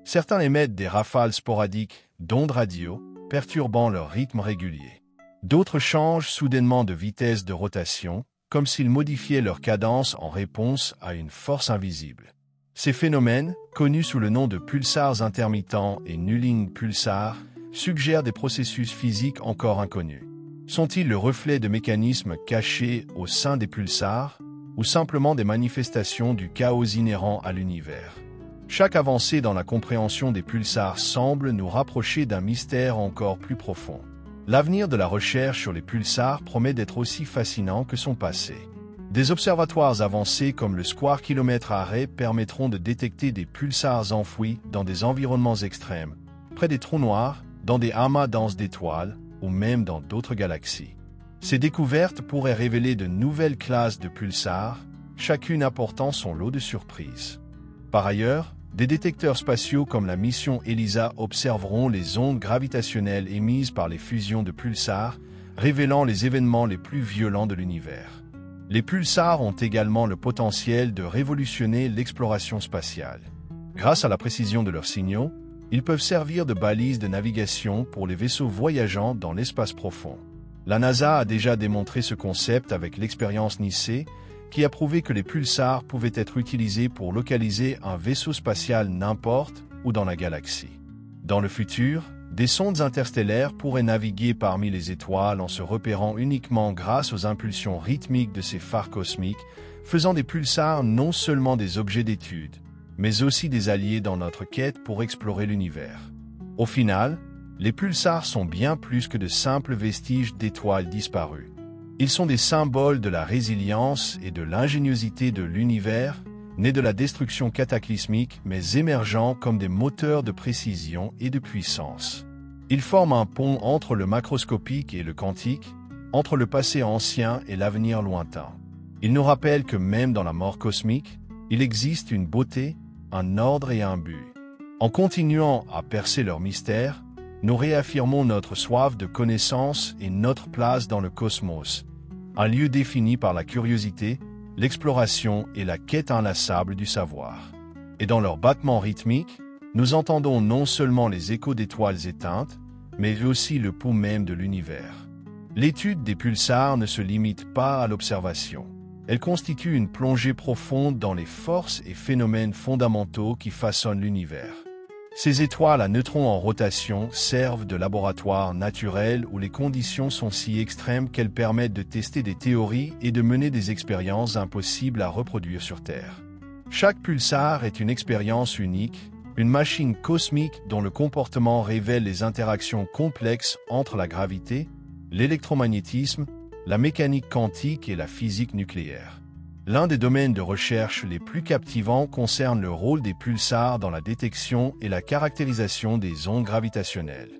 Certains émettent des rafales sporadiques d'ondes radio, perturbant leur rythme régulier. D'autres changent soudainement de vitesse de rotation, comme s'ils modifiaient leur cadence en réponse à une force invisible. Ces phénomènes, connus sous le nom de pulsars intermittents et nulling pulsars, suggèrent des processus physiques encore inconnus. Sont-ils le reflet de mécanismes cachés au sein des pulsars, ou simplement des manifestations du chaos inhérent à l'univers? Chaque avancée dans la compréhension des pulsars semble nous rapprocher d'un mystère encore plus profond. L'avenir de la recherche sur les pulsars promet d'être aussi fascinant que son passé. Des observatoires avancés comme le Square Kilomètre Array permettront de détecter des pulsars enfouis dans des environnements extrêmes, près des trous noirs, dans des amas denses d'étoiles ou même dans d'autres galaxies. Ces découvertes pourraient révéler de nouvelles classes de pulsars, chacune apportant son lot de surprises. Par ailleurs, des détecteurs spatiaux comme la mission ELISA observeront les ondes gravitationnelles émises par les fusions de pulsars, révélant les événements les plus violents de l'univers. Les pulsars ont également le potentiel de révolutionner l'exploration spatiale. Grâce à la précision de leurs signaux, ils peuvent servir de balises de navigation pour les vaisseaux voyageant dans l'espace profond. La NASA a déjà démontré ce concept avec l'expérience Nicée, qui a prouvé que les pulsars pouvaient être utilisés pour localiser un vaisseau spatial n'importe où dans la galaxie. Dans le futur, des sondes interstellaires pourraient naviguer parmi les étoiles en se repérant uniquement grâce aux impulsions rythmiques de ces phares cosmiques, faisant des pulsars non seulement des objets d'étude, mais aussi des alliés dans notre quête pour explorer l'univers. Au final, les pulsars sont bien plus que de simples vestiges d'étoiles disparues. Ils sont des symboles de la résilience et de l'ingéniosité de l'univers, nés de la destruction cataclysmique mais émergeant comme des moteurs de précision et de puissance. Ils forment un pont entre le macroscopique et le quantique, entre le passé ancien et l'avenir lointain. Ils nous rappellent que même dans la mort cosmique, il existe une beauté, un ordre et un but. En continuant à percer leur mystère, nous réaffirmons notre soif de connaissance et notre place dans le cosmos, un lieu défini par la curiosité, l'exploration et la quête inlassable du savoir. Et dans leurs battements rythmiques, Nous entendons non seulement les échos d'étoiles éteintes, mais aussi le pouls même de l'univers. L'étude des pulsars ne se limite pas à l'observation. Elle constitue une plongée profonde dans les forces et phénomènes fondamentaux qui façonnent l'univers. Ces étoiles à neutrons en rotation servent de laboratoire naturel où les conditions sont si extrêmes qu'elles permettent de tester des théories et de mener des expériences impossibles à reproduire sur Terre. Chaque pulsar est une expérience unique, une machine cosmique dont le comportement révèle les interactions complexes entre la gravité, l'électromagnétisme, la mécanique quantique et la physique nucléaire. L'un des domaines de recherche les plus captivants concerne le rôle des pulsars dans la détection et la caractérisation des ondes gravitationnelles.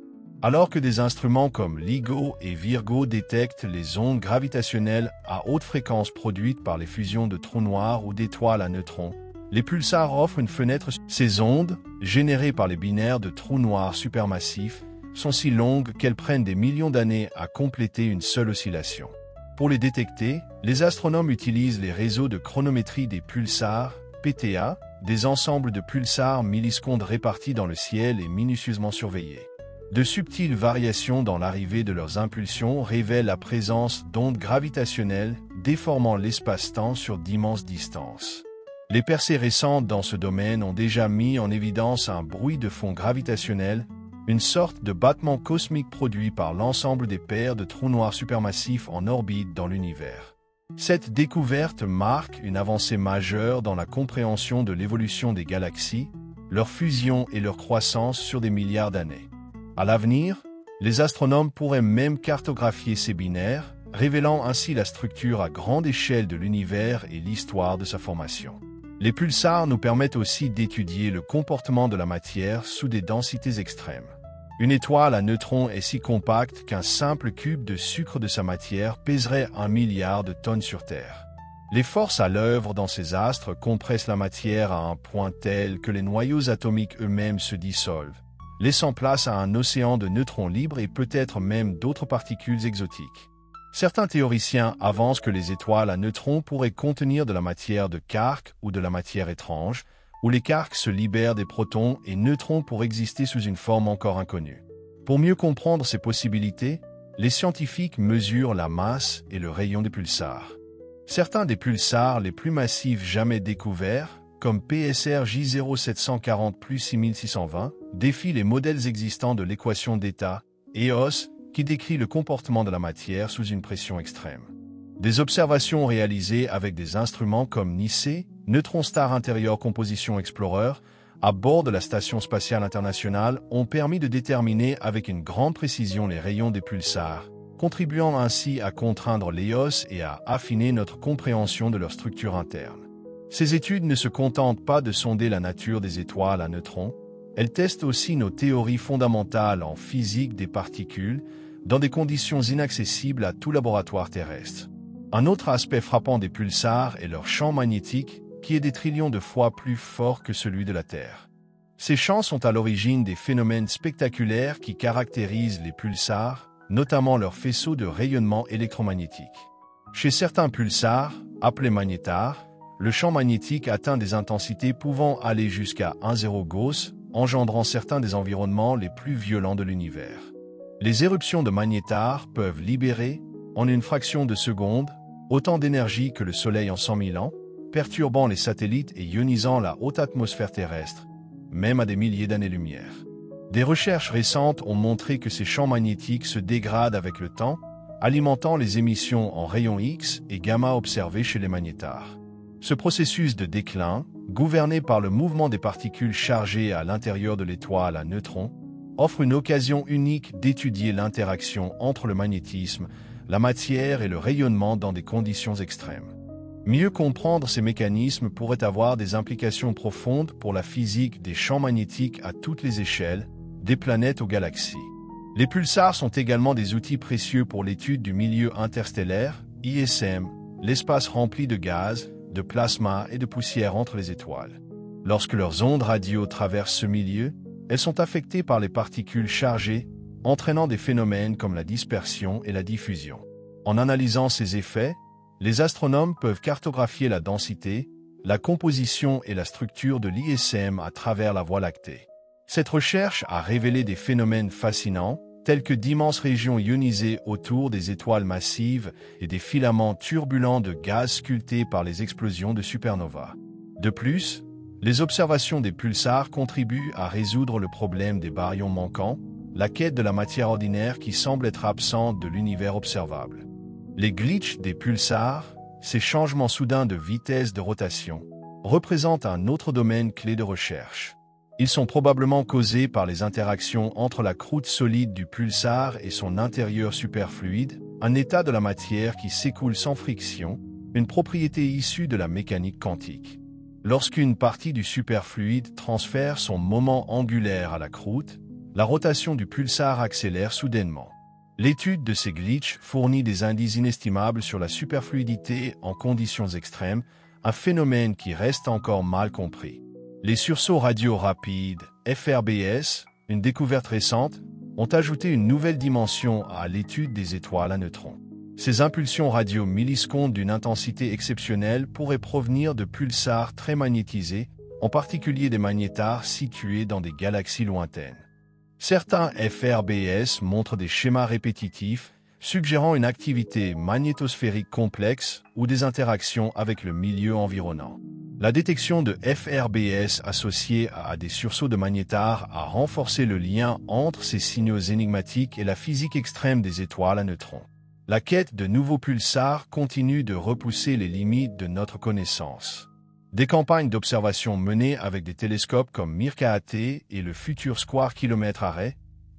Alors que des instruments comme LIGO et Virgo détectent les ondes gravitationnelles à haute fréquence produites par les fusions de trous noirs ou d'étoiles à neutrons, les pulsars offrent une fenêtre. Ces ondes, générées par les binaires de trous noirs supermassifs, sont si longues qu'elles prennent des millions d'années à compléter une seule oscillation. Pour les détecter, les astronomes utilisent les réseaux de chronométrie des pulsars, PTA, des ensembles de pulsars millisecondes répartis dans le ciel et minutieusement surveillés. De subtiles variations dans l'arrivée de leurs impulsions révèlent la présence d'ondes gravitationnelles déformant l'espace-temps sur d'immenses distances. Les percées récentes dans ce domaine ont déjà mis en évidence un bruit de fond gravitationnel, une sorte de battement cosmique produit par l'ensemble des paires de trous noirs supermassifs en orbite dans l'univers. Cette découverte marque une avancée majeure dans la compréhension de l'évolution des galaxies, leur fusion et leur croissance sur des milliards d'années. À l'avenir, les astronomes pourraient même cartographier ces binaires, révélant ainsi la structure à grande échelle de l'univers et l'histoire de sa formation. Les pulsars nous permettent aussi d'étudier le comportement de la matière sous des densités extrêmes. Une étoile à neutrons est si compacte qu'un simple cube de sucre de sa matière pèserait 1 milliard de tonnes sur Terre. Les forces à l'œuvre dans ces astres compressent la matière à un point tel que les noyaux atomiques eux-mêmes se dissolvent, laissant place à un océan de neutrons libres et peut-être même d'autres particules exotiques. Certains théoriciens avancent que les étoiles à neutrons pourraient contenir de la matière de quark ou de la matière étrange, où les quarks se libèrent des protons et neutrons pour exister sous une forme encore inconnue. Pour mieux comprendre ces possibilités, les scientifiques mesurent la masse et le rayon des pulsars. Certains des pulsars les plus massifs jamais découverts, comme PSR J0740 plus 6620, défient les modèles existants de l'équation d'état, EOS, qui décrit le comportement de la matière sous une pression extrême. Des observations réalisées avec des instruments comme NICE, Neutron Star Interior Composition Explorer, à bord de la Station spatiale internationale ont permis de déterminer avec une grande précision les rayons des pulsars, contribuant ainsi à contraindre l'EOS et à affiner notre compréhension de leur structure interne. Ces études ne se contentent pas de sonder la nature des étoiles à neutrons, elles testent aussi nos théories fondamentales en physique des particules, dans des conditions inaccessibles à tout laboratoire terrestre. Un autre aspect frappant des pulsars est leur champ magnétique, qui est des trillions de fois plus fort que celui de la Terre. Ces champs sont à l'origine des phénomènes spectaculaires qui caractérisent les pulsars, notamment leurs faisceaux de rayonnement électromagnétique. Chez certains pulsars, appelés magnétars, le champ magnétique atteint des intensités pouvant aller jusqu'à 1,0 Gauss, engendrant certains des environnements les plus violents de l'univers. Les éruptions de magnétars peuvent libérer, en une fraction de seconde, autant d'énergie que le Soleil en 100 000 ans, perturbant les satellites et ionisant la haute atmosphère terrestre, même à des milliers d'années-lumière. Des recherches récentes ont montré que ces champs magnétiques se dégradent avec le temps, alimentant les émissions en rayons X et gamma observées chez les magnétars. Ce processus de déclin, gouverné par le mouvement des particules chargées à l'intérieur de l'étoile à neutrons, offre une occasion unique d'étudier l'interaction entre le magnétisme, la matière et le rayonnement dans des conditions extrêmes. Mieux comprendre ces mécanismes pourrait avoir des implications profondes pour la physique des champs magnétiques à toutes les échelles, des planètes aux galaxies. Les pulsars sont également des outils précieux pour l'étude du milieu interstellaire, ISM, l'espace rempli de gaz, de plasma et de poussière entre les étoiles. Lorsque leurs ondes radio traversent ce milieu, elles sont affectées par les particules chargées, entraînant des phénomènes comme la dispersion et la diffusion. En analysant ces effets, les astronomes peuvent cartographier la densité, la composition et la structure de l'ISM à travers la Voie lactée. Cette recherche a révélé des phénomènes fascinants, tels que d'immenses régions ionisées autour des étoiles massives et des filaments turbulents de gaz sculptés par les explosions de supernovas. De plus, les observations des pulsars contribuent à résoudre le problème des baryons manquants, la quête de la matière ordinaire qui semble être absente de l'univers observable. Les glitches des pulsars, ces changements soudains de vitesse de rotation, représentent un autre domaine clé de recherche. Ils sont probablement causés par les interactions entre la croûte solide du pulsar et son intérieur superfluide, un état de la matière qui s'écoule sans friction, une propriété issue de la mécanique quantique. Lorsqu'une partie du superfluide transfère son moment angulaire à la croûte, la rotation du pulsar accélère soudainement. L'étude de ces glitches fournit des indices inestimables sur la superfluidité en conditions extrêmes, un phénomène qui reste encore mal compris. Les sursauts radio rapides, FRBS, une découverte récente, ont ajouté une nouvelle dimension à l'étude des étoiles à neutrons. Ces impulsions radio millisecondes d'une intensité exceptionnelle pourraient provenir de pulsars très magnétisés, en particulier des magnétars situés dans des galaxies lointaines. Certains FRBS montrent des schémas répétitifs, suggérant une activité magnétosphérique complexe ou des interactions avec le milieu environnant. La détection de FRBS associés à des sursauts de magnétars a renforcé le lien entre ces signaux énigmatiques et la physique extrême des étoiles à neutrons. La quête de nouveaux pulsars continue de repousser les limites de notre connaissance. Des campagnes d'observation menées avec des télescopes comme MIRCAT et le futur Square Kilomètre Array,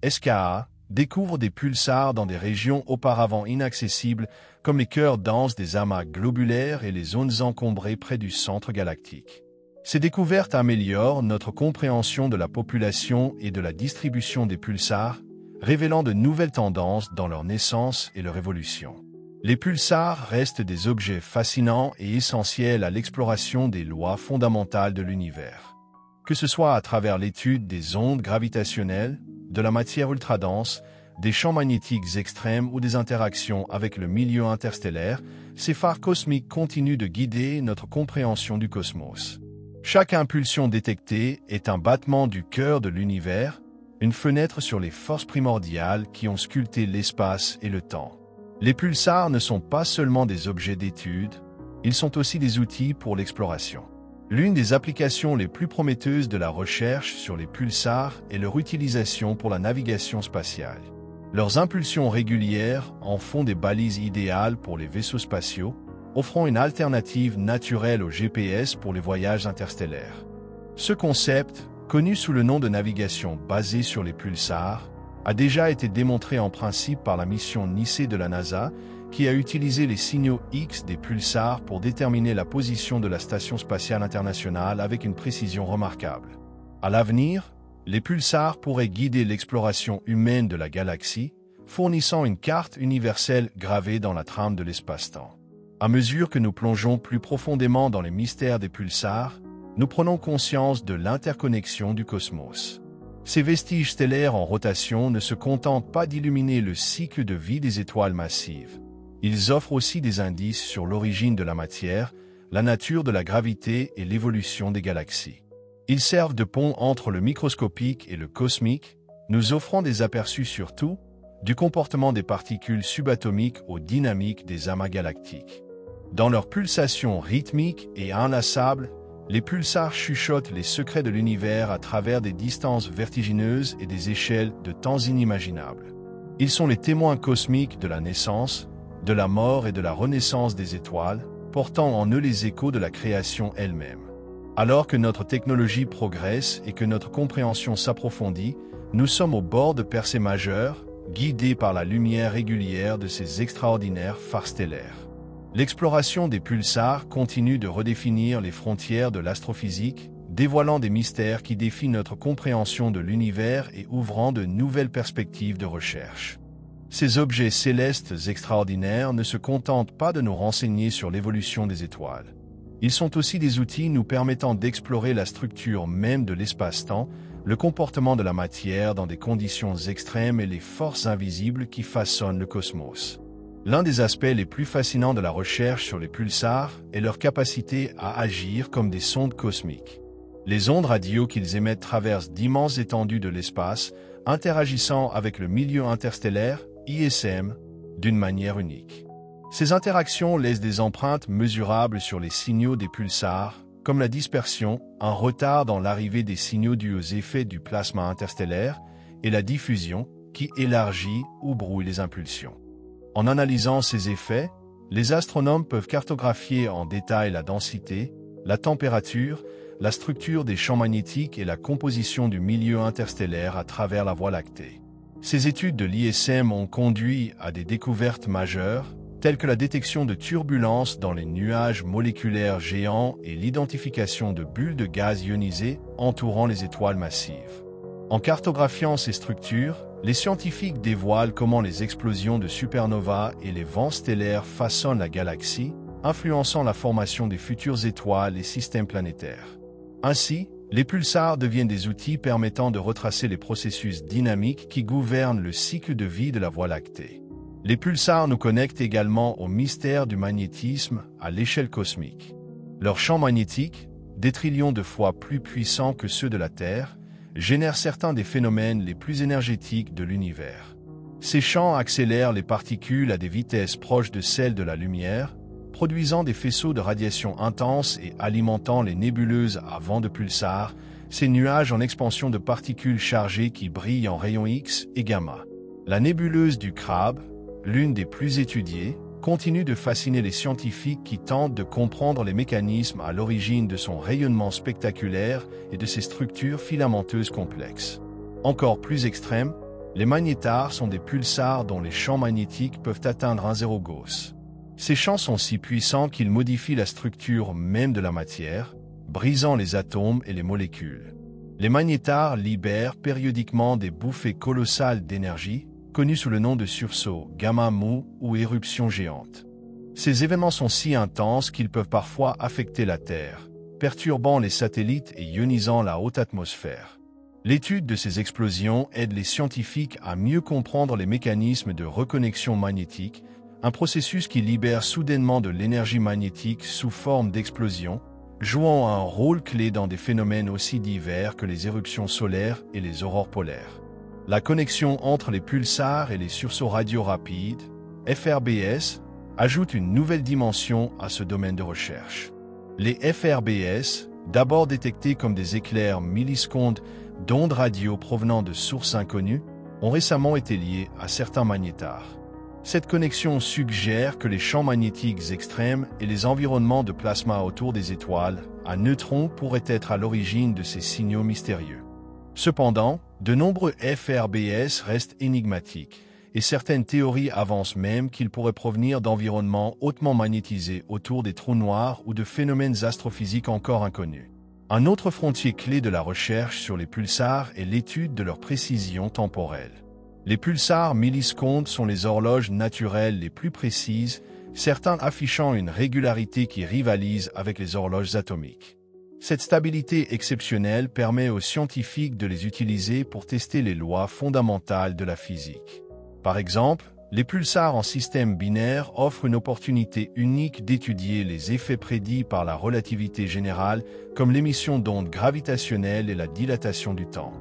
SKA, découvrent des pulsars dans des régions auparavant inaccessibles comme les cœurs denses des amas globulaires et les zones encombrées près du centre galactique. Ces découvertes améliorent notre compréhension de la population et de la distribution des pulsars, révélant de nouvelles tendances dans leur naissance et leur évolution. Les pulsars restent des objets fascinants et essentiels à l'exploration des lois fondamentales de l'univers. Que ce soit à travers l'étude des ondes gravitationnelles, de la matière ultradense, des champs magnétiques extrêmes ou des interactions avec le milieu interstellaire, ces phares cosmiques continuent de guider notre compréhension du cosmos. Chaque impulsion détectée est un battement du cœur de l'univers, une fenêtre sur les forces primordiales qui ont sculpté l'espace et le temps. Les pulsars ne sont pas seulement des objets d'étude, ils sont aussi des outils pour l'exploration. L'une des applications les plus prometteuses de la recherche sur les pulsars est leur utilisation pour la navigation spatiale. Leurs impulsions régulières en font des balises idéales pour les vaisseaux spatiaux, offrant une alternative naturelle au GPS pour les voyages interstellaires. Ce concept, connu sous le nom de navigation basée sur les pulsars, a déjà été démontré en principe par la mission Nicée de la NASA, qui a utilisé les signaux X des pulsars pour déterminer la position de la Station spatiale internationale avec une précision remarquable. À l'avenir, les pulsars pourraient guider l'exploration humaine de la galaxie, fournissant une carte universelle gravée dans la trame de l'espace-temps. À mesure que nous plongeons plus profondément dans les mystères des pulsars, nous prenons conscience de l'interconnexion du cosmos. Ces vestiges stellaires en rotation ne se contentent pas d'illuminer le cycle de vie des étoiles massives. Ils offrent aussi des indices sur l'origine de la matière, la nature de la gravité et l'évolution des galaxies. Ils servent de pont entre le microscopique et le cosmique, nous offrant des aperçus sur tout, du comportement des particules subatomiques aux dynamiques des amas galactiques. Dans leurs pulsations rythmiques et inlassables, les pulsars chuchotent les secrets de l'univers à travers des distances vertigineuses et des échelles de temps inimaginables. Ils sont les témoins cosmiques de la naissance, de la mort et de la renaissance des étoiles, portant en eux les échos de la création elle-même. Alors que notre technologie progresse et que notre compréhension s'approfondit, nous sommes au bord de percées majeures, guidés par la lumière régulière de ces extraordinaires phares stellaires. L'exploration des pulsars continue de redéfinir les frontières de l'astrophysique, dévoilant des mystères qui défient notre compréhension de l'univers et ouvrant de nouvelles perspectives de recherche. Ces objets célestes extraordinaires ne se contentent pas de nous renseigner sur l'évolution des étoiles. Ils sont aussi des outils nous permettant d'explorer la structure même de l'espace-temps, le comportement de la matière dans des conditions extrêmes et les forces invisibles qui façonnent le cosmos. L'un des aspects les plus fascinants de la recherche sur les pulsars est leur capacité à agir comme des sondes cosmiques. Les ondes radio qu'ils émettent traversent d'immenses étendues de l'espace, interagissant avec le milieu interstellaire, ISM, d'une manière unique. Ces interactions laissent des empreintes mesurables sur les signaux des pulsars, comme la dispersion, un retard dans l'arrivée des signaux dus aux effets du plasma interstellaire, et la diffusion, qui élargit ou brouille les impulsions. En analysant ces effets, les astronomes peuvent cartographier en détail la densité, la température, la structure des champs magnétiques et la composition du milieu interstellaire à travers la Voie lactée. Ces études de l'ISM ont conduit à des découvertes majeures, telles que la détection de turbulences dans les nuages moléculaires géants et l'identification de bulles de gaz ionisés entourant les étoiles massives. En cartographiant ces structures, les scientifiques dévoilent comment les explosions de supernovas et les vents stellaires façonnent la galaxie, influençant la formation des futures étoiles et systèmes planétaires. Ainsi, les pulsars deviennent des outils permettant de retracer les processus dynamiques qui gouvernent le cycle de vie de la Voie lactée. Les pulsars nous connectent également au mystère du magnétisme à l'échelle cosmique. Leurs champs magnétiques, des trillions de fois plus puissants que ceux de la Terre, génèrent certains des phénomènes les plus énergétiques de l'univers. Ces champs accélèrent les particules à des vitesses proches de celles de la lumière, produisant des faisceaux de radiation intenses et alimentant les nébuleuses à vent de pulsars, ces nuages en expansion de particules chargées qui brillent en rayons X et gamma. La nébuleuse du Crabe, l'une des plus étudiées, continue de fasciner les scientifiques qui tentent de comprendre les mécanismes à l'origine de son rayonnement spectaculaire et de ses structures filamenteuses complexes. Encore plus extrême, les magnétars sont des pulsars dont les champs magnétiques peuvent atteindre un zéro Gauss. Ces champs sont si puissants qu'ils modifient la structure même de la matière, brisant les atomes et les molécules. Les magnétars libèrent périodiquement des bouffées colossales d'énergie, connues sous le nom de sursauts, gamma-mou ou éruptions géantes. Ces événements sont si intenses qu'ils peuvent parfois affecter la Terre, perturbant les satellites et ionisant la haute atmosphère. L'étude de ces explosions aide les scientifiques à mieux comprendre les mécanismes de reconnexion magnétique, un processus qui libère soudainement de l'énergie magnétique sous forme d'explosion, jouant un rôle clé dans des phénomènes aussi divers que les éruptions solaires et les aurores polaires. La connexion entre les pulsars et les sursauts radio rapides, FRBS, ajoute une nouvelle dimension à ce domaine de recherche. Les FRBS, d'abord détectés comme des éclairs millisecondes d'ondes radio provenant de sources inconnues, ont récemment été liés à certains magnétars. Cette connexion suggère que les champs magnétiques extrêmes et les environnements de plasma autour des étoiles à neutrons pourraient être à l'origine de ces signaux mystérieux. Cependant, de nombreux FRBS restent énigmatiques, et certaines théories avancent même qu'ils pourraient provenir d'environnements hautement magnétisés autour des trous noirs ou de phénomènes astrophysiques encore inconnus. Un autre frontier clé de la recherche sur les pulsars est l'étude de leur précision temporelle. Les pulsars millisecondes sont les horloges naturelles les plus précises, certains affichant une régularité qui rivalise avec les horloges atomiques. Cette stabilité exceptionnelle permet aux scientifiques de les utiliser pour tester les lois fondamentales de la physique. Par exemple, les pulsars en système binaire offrent une opportunité unique d'étudier les effets prédits par la relativité générale, comme l'émission d'ondes gravitationnelles et la dilatation du temps.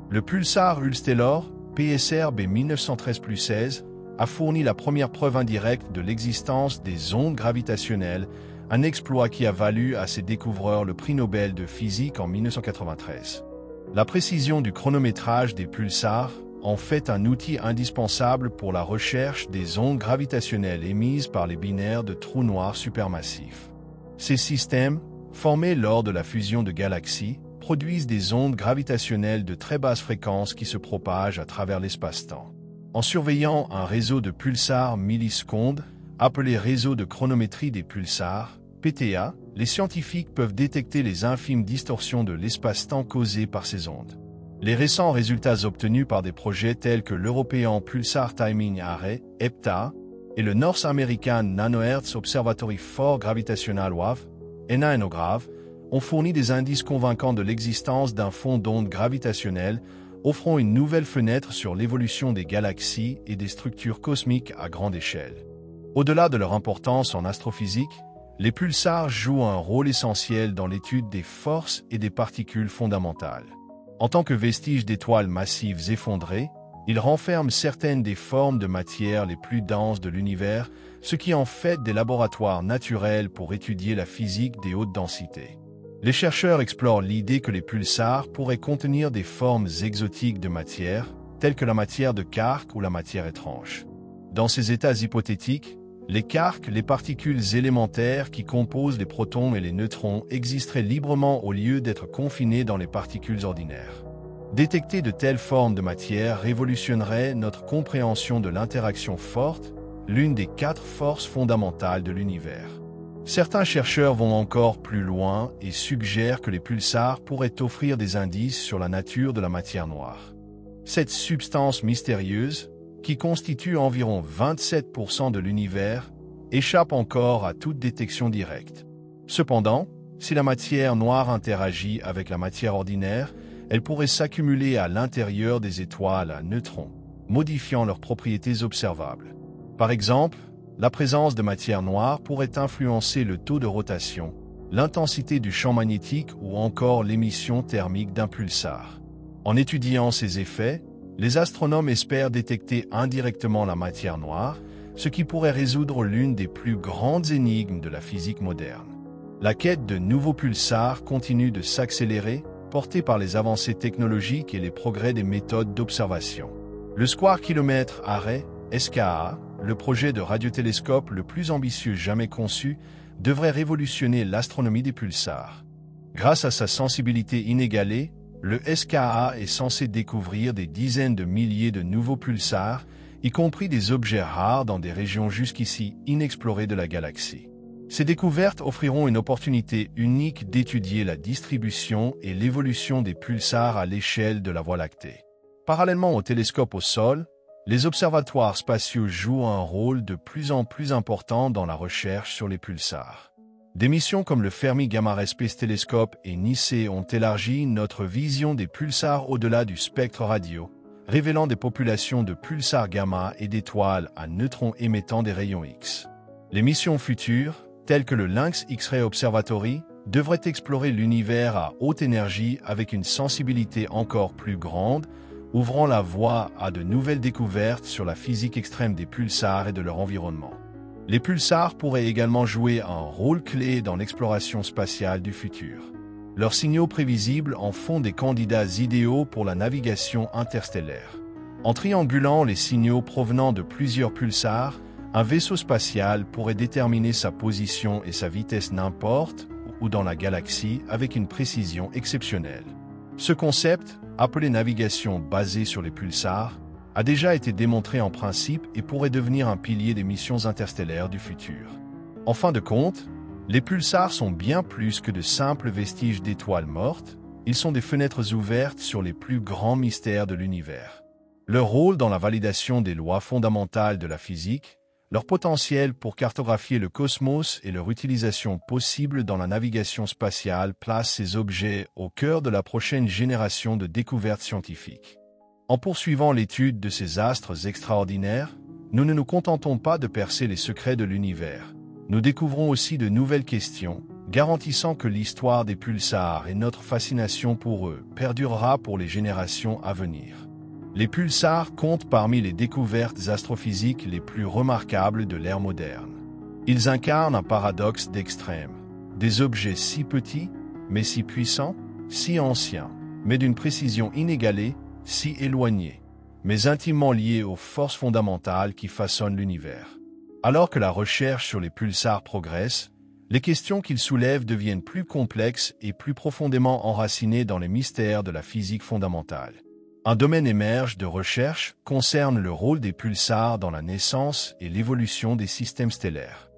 Le pulsar Ulstellor, PSR B1913+16, a fourni la première preuve indirecte de l'existence des ondes gravitationnelles, un exploit qui a valu à ses découvreurs le prix Nobel de physique en 1993. La précision du chronométrage des pulsars en fait un outil indispensable pour la recherche des ondes gravitationnelles émises par les binaires de trous noirs supermassifs. Ces systèmes, formés lors de la fusion de galaxies, produisent des ondes gravitationnelles de très basse fréquence qui se propagent à travers l'espace-temps. En surveillant un réseau de pulsars millisecondes, appelé réseau de chronométrie des pulsars, PTA, les scientifiques peuvent détecter les infimes distorsions de l'espace-temps causées par ces ondes. Les récents résultats obtenus par des projets tels que l'European Pulsar Timing Array, EPTA, et le North American Nanohertz Observatory for Gravitational Wave, NANOGRAV, ont fourni des indices convaincants de l'existence d'un fond d'ondes gravitationnelles, offrant une nouvelle fenêtre sur l'évolution des galaxies et des structures cosmiques à grande échelle. Au-delà de leur importance en astrophysique, Les pulsars jouent un rôle essentiel dans l'étude des forces et des particules fondamentales. En tant que vestiges d'étoiles massives effondrées, ils renferment certaines des formes de matière les plus denses de l'univers, ce qui en fait des laboratoires naturels pour étudier la physique des hautes densités. Les chercheurs explorent l'idée que les pulsars pourraient contenir des formes exotiques de matière, telles que la matière de quark ou la matière étrange. Dans ces états hypothétiques, les quarks, les particules élémentaires qui composent les protons et les neutrons, existeraient librement au lieu d'être confinés dans les particules ordinaires. Détecter de telles formes de matière révolutionnerait notre compréhension de l'interaction forte, l'une des 4 forces fondamentales de l'univers. Certains chercheurs vont encore plus loin et suggèrent que les pulsars pourraient offrir des indices sur la nature de la matière noire. Cette substance mystérieuse, qui constitue environ 27% de l'univers, échappe encore à toute détection directe. Cependant, si la matière noire interagit avec la matière ordinaire, elle pourrait s'accumuler à l'intérieur des étoiles à neutrons, modifiant leurs propriétés observables. Par exemple, la présence de matière noire pourrait influencer le taux de rotation, l'intensité du champ magnétique ou encore l'émission thermique d'un pulsar. En étudiant ces effets, les astronomes espèrent détecter indirectement la matière noire, ce qui pourrait résoudre l'une des plus grandes énigmes de la physique moderne. La quête de nouveaux pulsars continue de s'accélérer, portée par les avancées technologiques et les progrès des méthodes d'observation. Le Square Kilometre Array, SKA, le projet de radiotélescope le plus ambitieux jamais conçu, devrait révolutionner l'astronomie des pulsars. Grâce à sa sensibilité inégalée, le SKA est censé découvrir des dizaines de milliers de nouveaux pulsars, y compris des objets rares dans des régions jusqu'ici inexplorées de la galaxie. Ces découvertes offriront une opportunité unique d'étudier la distribution et l'évolution des pulsars à l'échelle de la Voie lactée. Parallèlement aux télescopes au sol, les observatoires spatiaux jouent un rôle de plus en plus important dans la recherche sur les pulsars. Des missions comme le Fermi Gamma Ray Space Telescope et NICE ont élargi notre vision des pulsars au-delà du spectre radio, révélant des populations de pulsars gamma et d'étoiles à neutrons émettant des rayons X. Les missions futures, telles que le Lynx X-Ray Observatory, devraient explorer l'univers à haute énergie avec une sensibilité encore plus grande, ouvrant la voie à de nouvelles découvertes sur la physique extrême des pulsars et de leur environnement. Les pulsars pourraient également jouer un rôle clé dans l'exploration spatiale du futur. Leurs signaux prévisibles en font des candidats idéaux pour la navigation interstellaire. En triangulant les signaux provenant de plusieurs pulsars, un vaisseau spatial pourrait déterminer sa position et sa vitesse n'importe où dans la galaxie avec une précision exceptionnelle. Ce concept, appelé navigation basée sur les pulsars, a déjà été démontré en principe et pourrait devenir un pilier des missions interstellaires du futur. En fin de compte, les pulsars sont bien plus que de simples vestiges d'étoiles mortes, ils sont des fenêtres ouvertes sur les plus grands mystères de l'univers. Leur rôle dans la validation des lois fondamentales de la physique, leur potentiel pour cartographier le cosmos et leur utilisation possible dans la navigation spatiale placent ces objets au cœur de la prochaine génération de découvertes scientifiques. En poursuivant l'étude de ces astres extraordinaires, nous ne nous contentons pas de percer les secrets de l'univers. Nous découvrons aussi de nouvelles questions, garantissant que l'histoire des pulsars et notre fascination pour eux perdurera pour les générations à venir. Les pulsars comptent parmi les découvertes astrophysiques les plus remarquables de l'ère moderne. Ils incarnent un paradoxe d'extrême. Des objets si petits, mais si puissants, si anciens, mais d'une précision inégalée, si éloignés, mais intimement liés aux forces fondamentales qui façonnent l'univers. Alors que la recherche sur les pulsars progresse, les questions qu'ils soulèvent deviennent plus complexes et plus profondément enracinées dans les mystères de la physique fondamentale. Un domaine émerge de recherche concerne le rôle des pulsars dans la naissance et l'évolution des systèmes stellaires.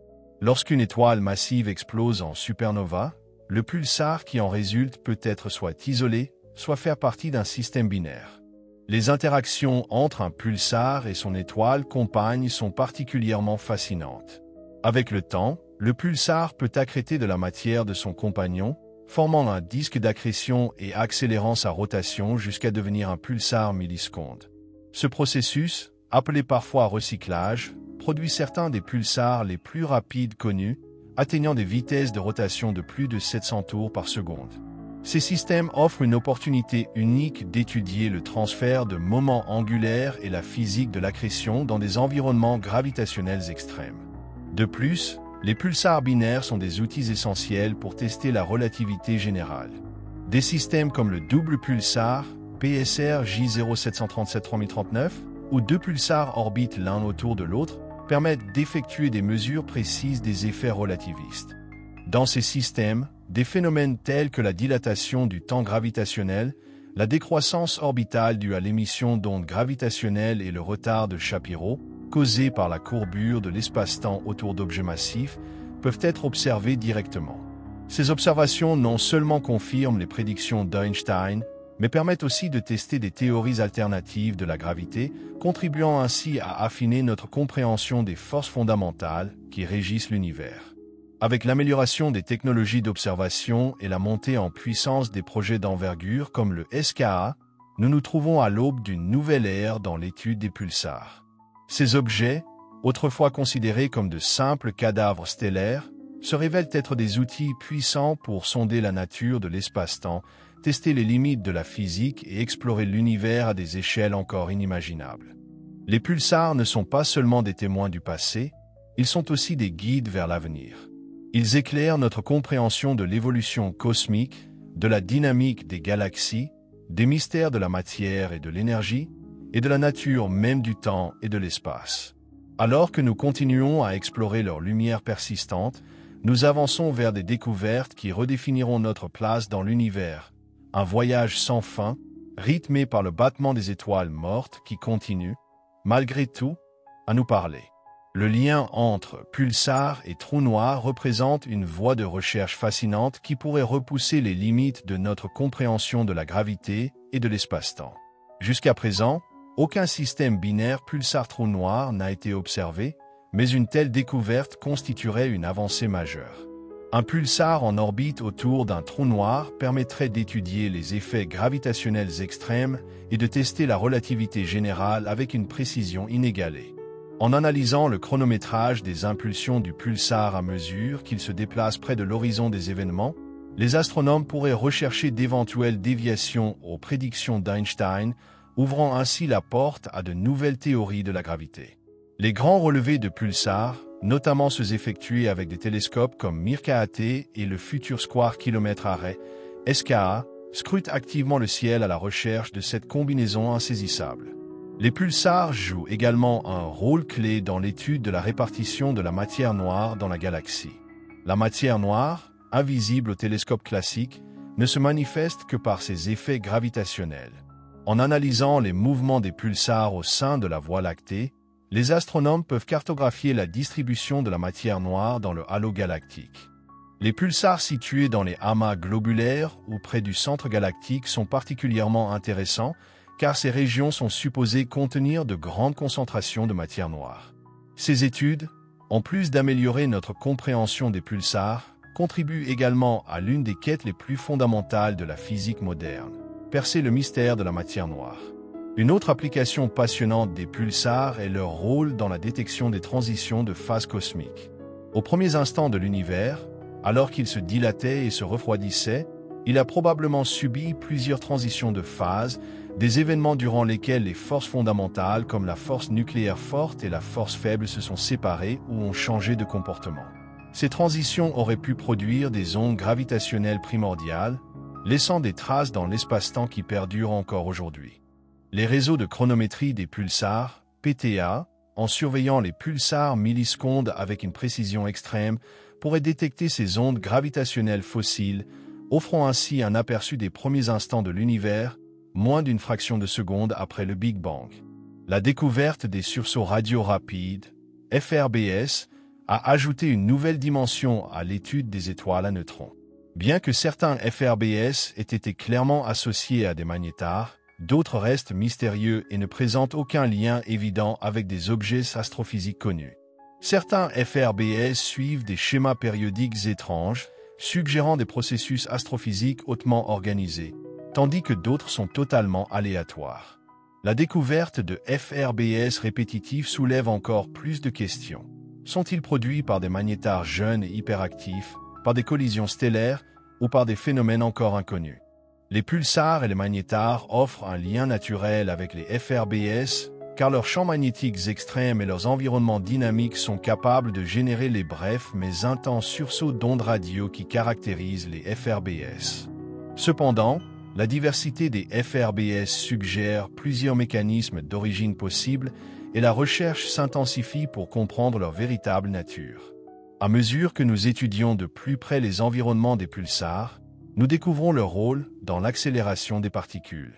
Lorsqu'une étoile massive explose en supernova, le pulsar qui en résulte peut être soit isolé, soit faire partie d'un système binaire. Les interactions entre un pulsar et son étoile compagne sont particulièrement fascinantes. Avec le temps, le pulsar peut accréter de la matière de son compagnon, formant un disque d'accrétion et accélérant sa rotation jusqu'à devenir un pulsar milliseconde. Ce processus, appelé parfois recyclage, produit certains des pulsars les plus rapides connus, atteignant des vitesses de rotation de plus de 700 tours par seconde. Ces systèmes offrent une opportunité unique d'étudier le transfert de moments angulaires et la physique de l'accrétion dans des environnements gravitationnels extrêmes. De plus, les pulsars binaires sont des outils essentiels pour tester la relativité générale. Des systèmes comme le double pulsar, PSR J0737-3039, ou deux pulsars orbitent l'un autour de l'autre, permettent d'effectuer des mesures précises des effets relativistes. Dans ces systèmes, des phénomènes tels que la dilatation du temps gravitationnel, la décroissance orbitale due à l'émission d'ondes gravitationnelles et le retard de Shapiro, causé par la courbure de l'espace-temps autour d'objets massifs, peuvent être observés directement. Ces observations non seulement confirment les prédictions d'Einstein, mais permettent aussi de tester des théories alternatives de la gravité, contribuant ainsi à affiner notre compréhension des forces fondamentales qui régissent l'univers. Avec l'amélioration des technologies d'observation et la montée en puissance des projets d'envergure comme le SKA, nous nous trouvons à l'aube d'une nouvelle ère dans l'étude des pulsars. Ces objets, autrefois considérés comme de simples cadavres stellaires, se révèlent être des outils puissants pour sonder la nature de l'espace-temps, tester les limites de la physique et explorer l'univers à des échelles encore inimaginables. Les pulsars ne sont pas seulement des témoins du passé, ils sont aussi des guides vers l'avenir. Ils éclairent notre compréhension de l'évolution cosmique, de la dynamique des galaxies, des mystères de la matière et de l'énergie, et de la nature même du temps et de l'espace. Alors que nous continuons à explorer leur lumière persistante, nous avançons vers des découvertes qui redéfiniront notre place dans l'univers, un voyage sans fin, rythmé par le battement des étoiles mortes qui continue, malgré tout, à nous parler. Le lien entre pulsar et trou noir représente une voie de recherche fascinante qui pourrait repousser les limites de notre compréhension de la gravité et de l'espace-temps. Jusqu'à présent, aucun système binaire pulsar-trou noir n'a été observé, mais une telle découverte constituerait une avancée majeure. Un pulsar en orbite autour d'un trou noir permettrait d'étudier les effets gravitationnels extrêmes et de tester la relativité générale avec une précision inégalée. En analysant le chronométrage des impulsions du pulsar à mesure qu'il se déplace près de l'horizon des événements, les astronomes pourraient rechercher d'éventuelles déviations aux prédictions d'Einstein, ouvrant ainsi la porte à de nouvelles théories de la gravité. Les grands relevés de pulsars, notamment ceux effectués avec des télescopes comme Meerkat et le futur Square Kilomètre Array, SKA, scrutent activement le ciel à la recherche de cette combinaison insaisissable. Les pulsars jouent également un rôle clé dans l'étude de la répartition de la matière noire dans la galaxie. La matière noire, invisible au télescope classique, ne se manifeste que par ses effets gravitationnels. En analysant les mouvements des pulsars au sein de la Voie lactée, les astronomes peuvent cartographier la distribution de la matière noire dans le halo galactique. Les pulsars situés dans les amas globulaires ou près du centre galactique sont particulièrement intéressants car ces régions sont supposées contenir de grandes concentrations de matière noire. Ces études, en plus d'améliorer notre compréhension des pulsars, contribuent également à l'une des quêtes les plus fondamentales de la physique moderne, percer le mystère de la matière noire. Une autre application passionnante des pulsars est leur rôle dans la détection des transitions de phase cosmique. Aux premiers instants de l'univers, alors qu'il se dilatait et se refroidissait, il a probablement subi plusieurs transitions de phase, des événements durant lesquels les forces fondamentales comme la force nucléaire forte et la force faible se sont séparées ou ont changé de comportement. Ces transitions auraient pu produire des ondes gravitationnelles primordiales, laissant des traces dans l'espace-temps qui perdurent encore aujourd'hui. Les réseaux de chronométrie des pulsars, PTA, en surveillant les pulsars millisecondes avec une précision extrême, pourraient détecter ces ondes gravitationnelles fossiles, offrant ainsi un aperçu des premiers instants de l'univers, moins d'une fraction de seconde après le Big Bang. La découverte des sursauts radio rapides, FRBS, a ajouté une nouvelle dimension à l'étude des étoiles à neutrons. Bien que certains FRBS aient été clairement associés à des magnétars, d'autres restent mystérieux et ne présentent aucun lien évident avec des objets astrophysiques connus. Certains FRBS suivent des schémas périodiques étranges, suggérant des processus astrophysiques hautement organisés, tandis que d'autres sont totalement aléatoires. La découverte de FRBS répétitifs soulève encore plus de questions. Sont-ils produits par des magnétars jeunes et hyperactifs, par des collisions stellaires ou par des phénomènes encore inconnus? Les pulsars et les magnétars offrent un lien naturel avec les FRBS, car leurs champs magnétiques extrêmes et leurs environnements dynamiques sont capables de générer les brefs mais intenses sursauts d'ondes radio qui caractérisent les FRBS. Cependant, la diversité des FRBS suggère plusieurs mécanismes d'origine possible et la recherche s'intensifie pour comprendre leur véritable nature. À mesure que nous étudions de plus près les environnements des pulsars, nous découvrons leur rôle dans l'accélération des particules.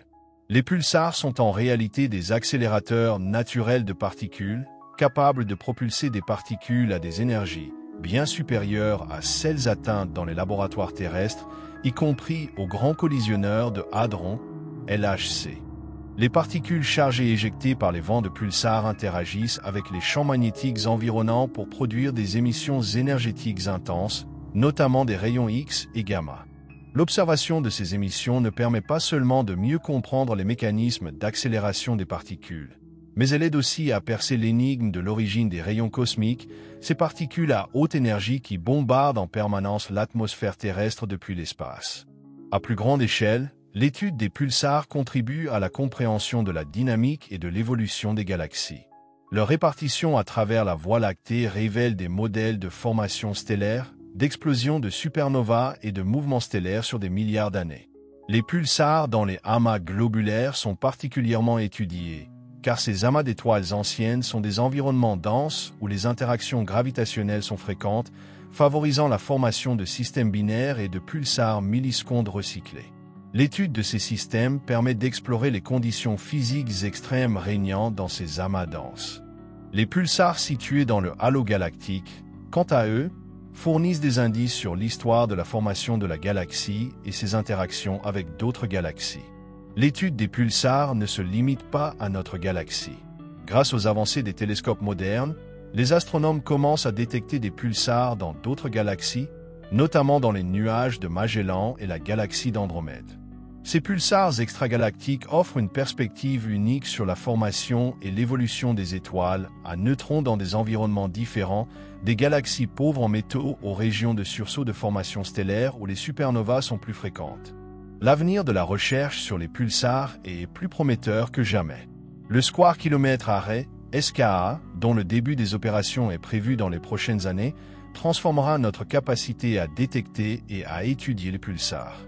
Les pulsars sont en réalité des accélérateurs naturels de particules, capables de propulser des particules à des énergies bien supérieures à celles atteintes dans les laboratoires terrestres, y compris au Grand Collisionneur de Hadron, LHC. Les particules chargées éjectées par les vents de pulsars interagissent avec les champs magnétiques environnants pour produire des émissions énergétiques intenses, notamment des rayons X et gamma. L'observation de ces émissions ne permet pas seulement de mieux comprendre les mécanismes d'accélération des particules, mais elle aide aussi à percer l'énigme de l'origine des rayons cosmiques, ces particules à haute énergie qui bombardent en permanence l'atmosphère terrestre depuis l'espace. À plus grande échelle, l'étude des pulsars contribue à la compréhension de la dynamique et de l'évolution des galaxies. Leur répartition à travers la Voie lactée révèle des modèles de formation stellaire, d'explosions de supernovas et de mouvements stellaires sur des milliards d'années. Les pulsars dans les amas globulaires sont particulièrement étudiés, car ces amas d'étoiles anciennes sont des environnements denses où les interactions gravitationnelles sont fréquentes, favorisant la formation de systèmes binaires et de pulsars millisecondes recyclés. L'étude de ces systèmes permet d'explorer les conditions physiques extrêmes régnant dans ces amas denses. Les pulsars situés dans le halo galactique, quant à eux, fournissent des indices sur l'histoire de la formation de la galaxie et ses interactions avec d'autres galaxies. L'étude des pulsars ne se limite pas à notre galaxie. Grâce aux avancées des télescopes modernes, les astronomes commencent à détecter des pulsars dans d'autres galaxies, notamment dans les nuages de Magellan et la galaxie d'Andromède. Ces pulsars extragalactiques offrent une perspective unique sur la formation et l'évolution des étoiles à neutrons dans des environnements différents, des galaxies pauvres en métaux aux régions de sursaut de formation stellaire où les supernovas sont plus fréquentes. L'avenir de la recherche sur les pulsars est plus prometteur que jamais. Le Square Kilomètre Array, SKA, dont le début des opérations est prévu dans les prochaines années, transformera notre capacité à détecter et à étudier les pulsars.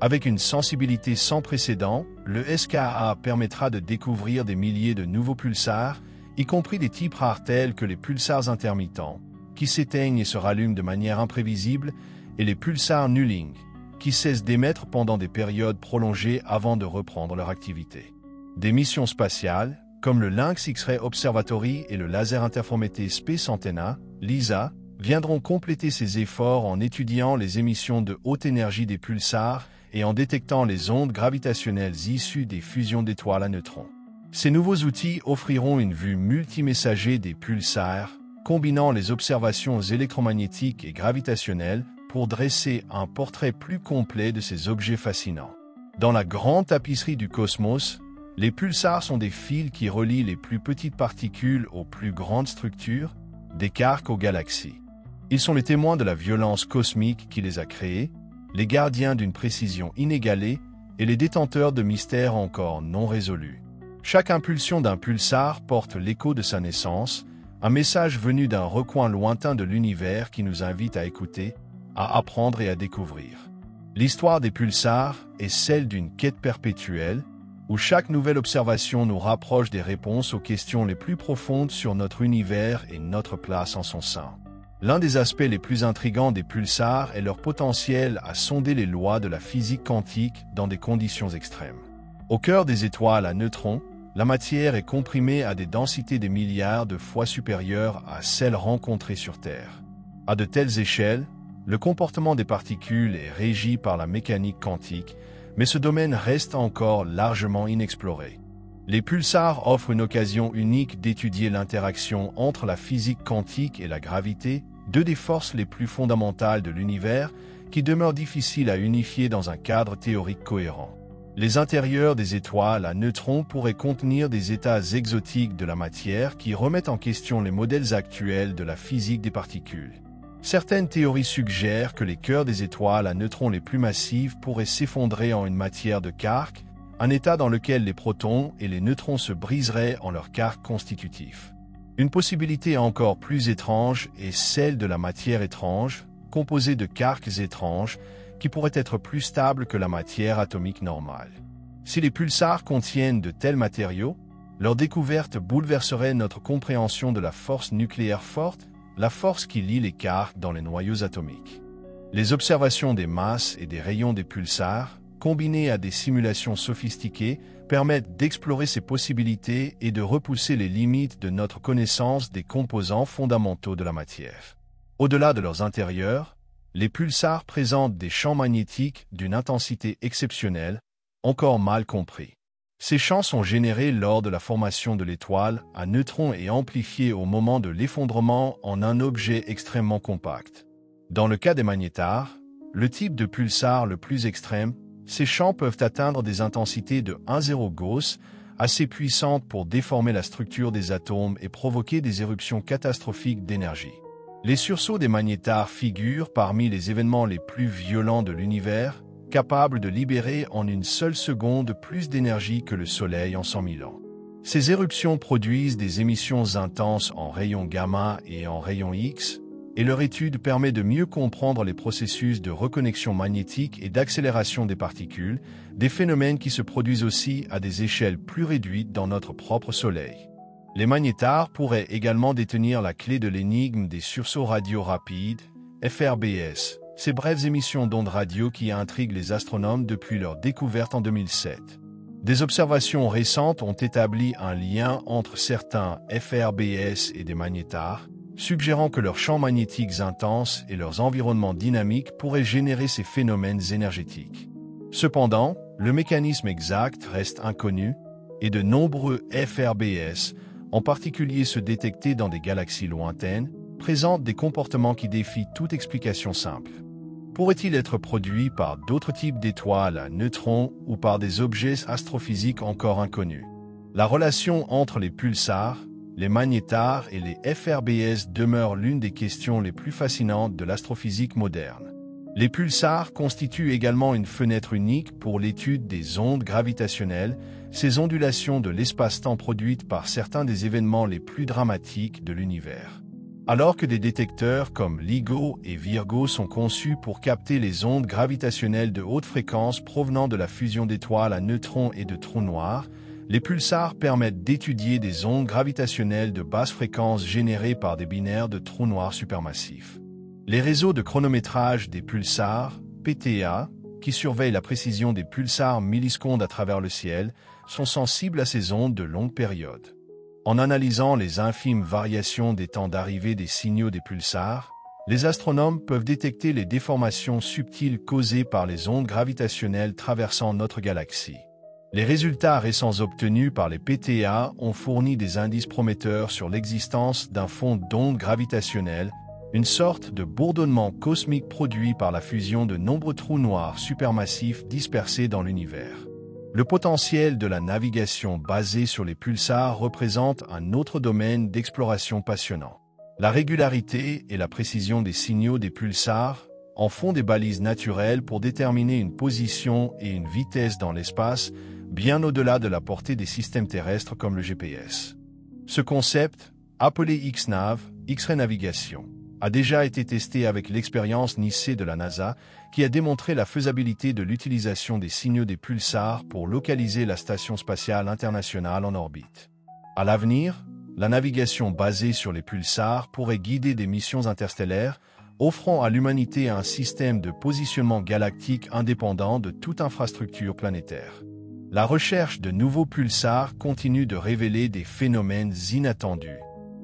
Avec une sensibilité sans précédent, le SKA permettra de découvrir des milliers de nouveaux pulsars, y compris des types rares tels que les pulsars intermittents, qui s'éteignent et se rallument de manière imprévisible, et les pulsars nulling, qui cessent d'émettre pendant des périodes prolongées avant de reprendre leur activité. Des missions spatiales, comme le Lynx X-ray Observatory et le Laser Interferometer Space Antenna, LISA, viendront compléter ces efforts en étudiant les émissions de haute énergie des pulsars et en détectant les ondes gravitationnelles issues des fusions d'étoiles à neutrons. Ces nouveaux outils offriront une vue multimessager des pulsars, combinant les observations électromagnétiques et gravitationnelles pour dresser un portrait plus complet de ces objets fascinants. Dans la grande tapisserie du cosmos, les pulsars sont des fils qui relient les plus petites particules aux plus grandes structures, des quarks aux galaxies. Ils sont les témoins de la violence cosmique qui les a créés, les gardiens d'une précision inégalée et les détenteurs de mystères encore non résolus. Chaque impulsion d'un pulsar porte l'écho de sa naissance, un message venu d'un recoin lointain de l'univers qui nous invite à écouter, à apprendre et à découvrir. L'histoire des pulsars est celle d'une quête perpétuelle, où chaque nouvelle observation nous rapproche des réponses aux questions les plus profondes sur notre univers et notre place en son sein. L'un des aspects les plus intrigants des pulsars est leur potentiel à sonder les lois de la physique quantique dans des conditions extrêmes. Au cœur des étoiles à neutrons, la matière est comprimée à des densités des milliards de fois supérieures à celles rencontrées sur Terre. À de telles échelles, le comportement des particules est régi par la mécanique quantique, mais ce domaine reste encore largement inexploré. Les pulsars offrent une occasion unique d'étudier l'interaction entre la physique quantique et la gravité, deux des forces les plus fondamentales de l'univers, qui demeurent difficiles à unifier dans un cadre théorique cohérent. Les intérieurs des étoiles à neutrons pourraient contenir des états exotiques de la matière qui remettent en question les modèles actuels de la physique des particules. Certaines théories suggèrent que les cœurs des étoiles à neutrons les plus massives pourraient s'effondrer en une matière de quark, un état dans lequel les protons et les neutrons se briseraient en leur quark constitutif. Une possibilité encore plus étrange est celle de la matière étrange, composée de quarks étranges, qui pourraient être plus stables que la matière atomique normale. Si les pulsars contiennent de tels matériaux, leur découverte bouleverserait notre compréhension de la force nucléaire forte, la force qui lie les quarks dans les noyaux atomiques. Les observations des masses et des rayons des pulsars, combinées à des simulations sophistiquées, permettent d'explorer ces possibilités et de repousser les limites de notre connaissance des composants fondamentaux de la matière. Au-delà de leurs intérieurs, les pulsars présentent des champs magnétiques d'une intensité exceptionnelle, encore mal compris. Ces champs sont générés lors de la formation de l'étoile à neutrons et amplifiés au moment de l'effondrement en un objet extrêmement compact. Dans le cas des magnétars, le type de pulsar le plus extrême, ces champs peuvent atteindre des intensités de 1,0 Gauss, assez puissantes pour déformer la structure des atomes et provoquer des éruptions catastrophiques d'énergie. Les sursauts des magnétars figurent parmi les événements les plus violents de l'univers, capables de libérer en une seule seconde plus d'énergie que le Soleil en 100 000 ans. Ces éruptions produisent des émissions intenses en rayons gamma et en rayons X, et leur étude permet de mieux comprendre les processus de reconnexion magnétique et d'accélération des particules, des phénomènes qui se produisent aussi à des échelles plus réduites dans notre propre Soleil. Les magnétars pourraient également détenir la clé de l'énigme des sursauts radio rapides, FRBS, ces brèves émissions d'ondes radio qui intriguent les astronomes depuis leur découverte en 2007. Des observations récentes ont établi un lien entre certains FRBS et des magnétars, suggérant que leurs champs magnétiques intenses et leurs environnements dynamiques pourraient générer ces phénomènes énergétiques. Cependant, le mécanisme exact reste inconnu, et de nombreux FRBS, en particulier ceux détectés dans des galaxies lointaines, présentent des comportements qui défient toute explication simple. Pourrait-il être produit par d'autres types d'étoiles à neutrons ou par des objets astrophysiques encore inconnus? La relation entre les pulsars, les magnétars et les FRBS demeure l'une des questions les plus fascinantes de l'astrophysique moderne. Les pulsars constituent également une fenêtre unique pour l'étude des ondes gravitationnelles, ces ondulations de l'espace-temps produites par certains des événements les plus dramatiques de l'univers. Alors que des détecteurs comme LIGO et Virgo sont conçus pour capter les ondes gravitationnelles de haute fréquence provenant de la fusion d'étoiles à neutrons et de trous noirs, les pulsars permettent d'étudier des ondes gravitationnelles de basse fréquence générées par des binaires de trous noirs supermassifs. Les réseaux de chronométrage des pulsars, PTA, qui surveillent la précision des pulsars millisecondes à travers le ciel, sont sensibles à ces ondes de longue période. En analysant les infimes variations des temps d'arrivée des signaux des pulsars, les astronomes peuvent détecter les déformations subtiles causées par les ondes gravitationnelles traversant notre galaxie. Les résultats récents obtenus par les PTA ont fourni des indices prometteurs sur l'existence d'un fond d'ondes gravitationnelles, une sorte de bourdonnement cosmique produit par la fusion de nombreux trous noirs supermassifs dispersés dans l'univers. Le potentiel de la navigation basée sur les pulsars représente un autre domaine d'exploration passionnant. La régularité et la précision des signaux des pulsars en font des balises naturelles pour déterminer une position et une vitesse dans l'espace, bien au-delà de la portée des systèmes terrestres comme le GPS. Ce concept, appelé XNav, X-ray navigation, a déjà été testé avec l'expérience NICE de la NASA, qui a démontré la faisabilité de l'utilisation des signaux des pulsars pour localiser la Station spatiale internationale en orbite. À l'avenir, la navigation basée sur les pulsars pourrait guider des missions interstellaires, offrant à l'humanité un système de positionnement galactique indépendant de toute infrastructure planétaire. La recherche de nouveaux pulsars continue de révéler des phénomènes inattendus.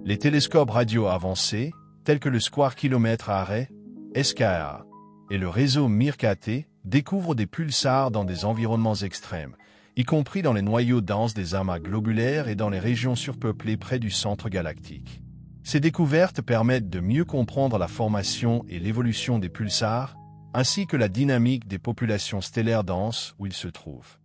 Les télescopes radio avancés, tels que le Square Kilomètre Array, SKA, et le réseau MIR-KT, découvrent des pulsars dans des environnements extrêmes, y compris dans les noyaux denses des amas globulaires et dans les régions surpeuplées près du centre galactique. Ces découvertes permettent de mieux comprendre la formation et l'évolution des pulsars, ainsi que la dynamique des populations stellaires denses où ils se trouvent.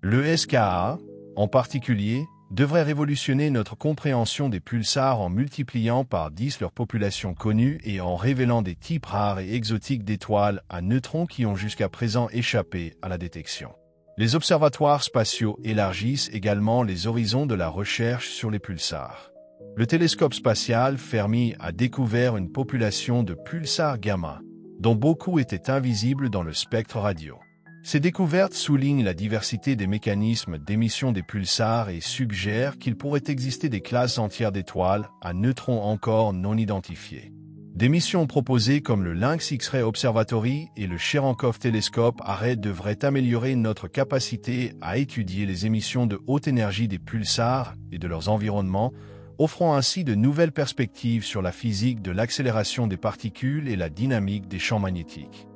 Le SKA, en particulier, devrait révolutionner notre compréhension des pulsars en multipliant par 10 leur population connue et en révélant des types rares et exotiques d'étoiles à neutrons qui ont jusqu'à présent échappé à la détection. Les observatoires spatiaux élargissent également les horizons de la recherche sur les pulsars. Le télescope spatial Fermi a découvert une population de pulsars gamma, dont beaucoup étaient invisibles dans le spectre radio. Ces découvertes soulignent la diversité des mécanismes d'émission des pulsars et suggèrent qu'il pourrait exister des classes entières d'étoiles à neutrons encore non identifiées. Des missions proposées comme le Lynx X-ray Observatory et le Cherenkov Telescope ARED devraient améliorer notre capacité à étudier les émissions de haute énergie des pulsars et de leurs environnements, offrant ainsi de nouvelles perspectives sur la physique de l'accélération des particules et la dynamique des champs magnétiques.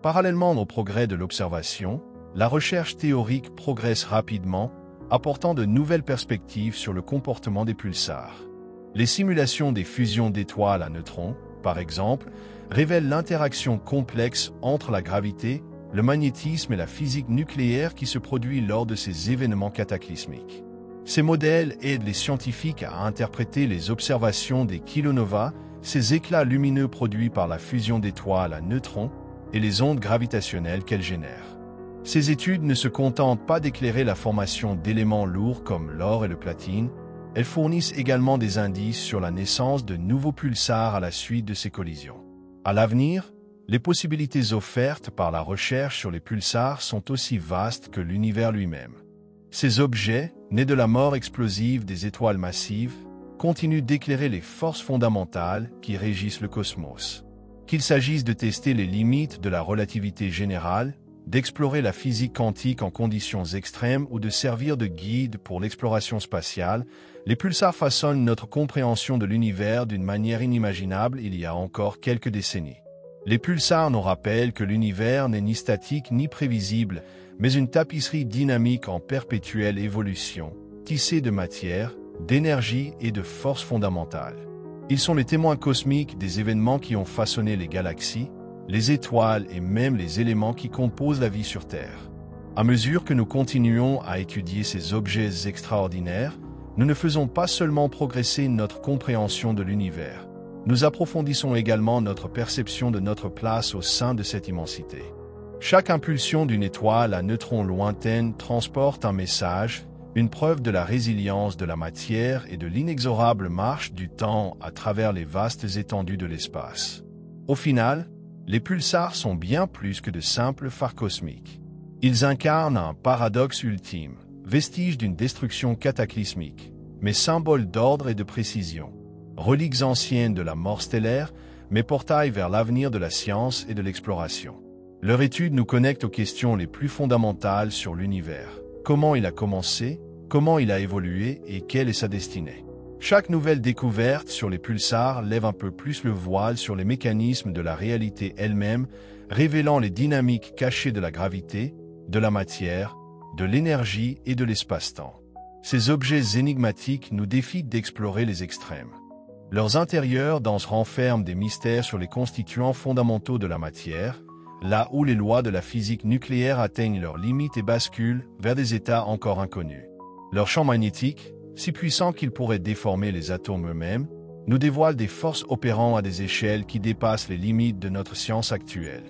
Parallèlement au progrès de l'observation, la recherche théorique progresse rapidement, apportant de nouvelles perspectives sur le comportement des pulsars. Les simulations des fusions d'étoiles à neutrons, par exemple, révèlent l'interaction complexe entre la gravité, le magnétisme et la physique nucléaire qui se produit lors de ces événements cataclysmiques. Ces modèles aident les scientifiques à interpréter les observations des kilonovas, ces éclats lumineux produits par la fusion d'étoiles à neutrons, et les ondes gravitationnelles qu'elles génèrent. Ces études ne se contentent pas d'éclairer la formation d'éléments lourds comme l'or et le platine, elles fournissent également des indices sur la naissance de nouveaux pulsars à la suite de ces collisions. À l'avenir, les possibilités offertes par la recherche sur les pulsars sont aussi vastes que l'univers lui-même. Ces objets, nés de la mort explosive des étoiles massives, continuent d'éclairer les forces fondamentales qui régissent le cosmos. Qu'il s'agisse de tester les limites de la relativité générale, d'explorer la physique quantique en conditions extrêmes ou de servir de guide pour l'exploration spatiale, les pulsars façonnent notre compréhension de l'univers d'une manière inimaginable il y a encore quelques décennies. Les pulsars nous rappellent que l'univers n'est ni statique ni prévisible, mais une tapisserie dynamique en perpétuelle évolution, tissée de matière, d'énergie et de forces fondamentales. Ils sont les témoins cosmiques des événements qui ont façonné les galaxies, les étoiles et même les éléments qui composent la vie sur Terre. À mesure que nous continuons à étudier ces objets extraordinaires, nous ne faisons pas seulement progresser notre compréhension de l'univers, nous approfondissons également notre perception de notre place au sein de cette immensité. Chaque impulsion d'une étoile à neutrons lointaine transporte un message, une preuve de la résilience de la matière et de l'inexorable marche du temps à travers les vastes étendues de l'espace. Au final, les pulsars sont bien plus que de simples phares cosmiques. Ils incarnent un paradoxe ultime, vestige d'une destruction cataclysmique, mais symbole d'ordre et de précision. Reliques anciennes de la mort stellaire, mais portails vers l'avenir de la science et de l'exploration. Leur étude nous connecte aux questions les plus fondamentales sur l'univers. Comment il a commencé, comment il a évolué et quelle est sa destinée. Chaque nouvelle découverte sur les pulsars lève un peu plus le voile sur les mécanismes de la réalité elle-même, révélant les dynamiques cachées de la gravité, de la matière, de l'énergie et de l'espace-temps. Ces objets énigmatiques nous défient d'explorer les extrêmes. Leurs intérieurs denses renferment des mystères sur les constituants fondamentaux de la matière, là où les lois de la physique nucléaire atteignent leurs limites et basculent vers des états encore inconnus. Leur champ magnétique, si puissant qu'il pourrait déformer les atomes eux-mêmes, nous dévoile des forces opérant à des échelles qui dépassent les limites de notre science actuelle.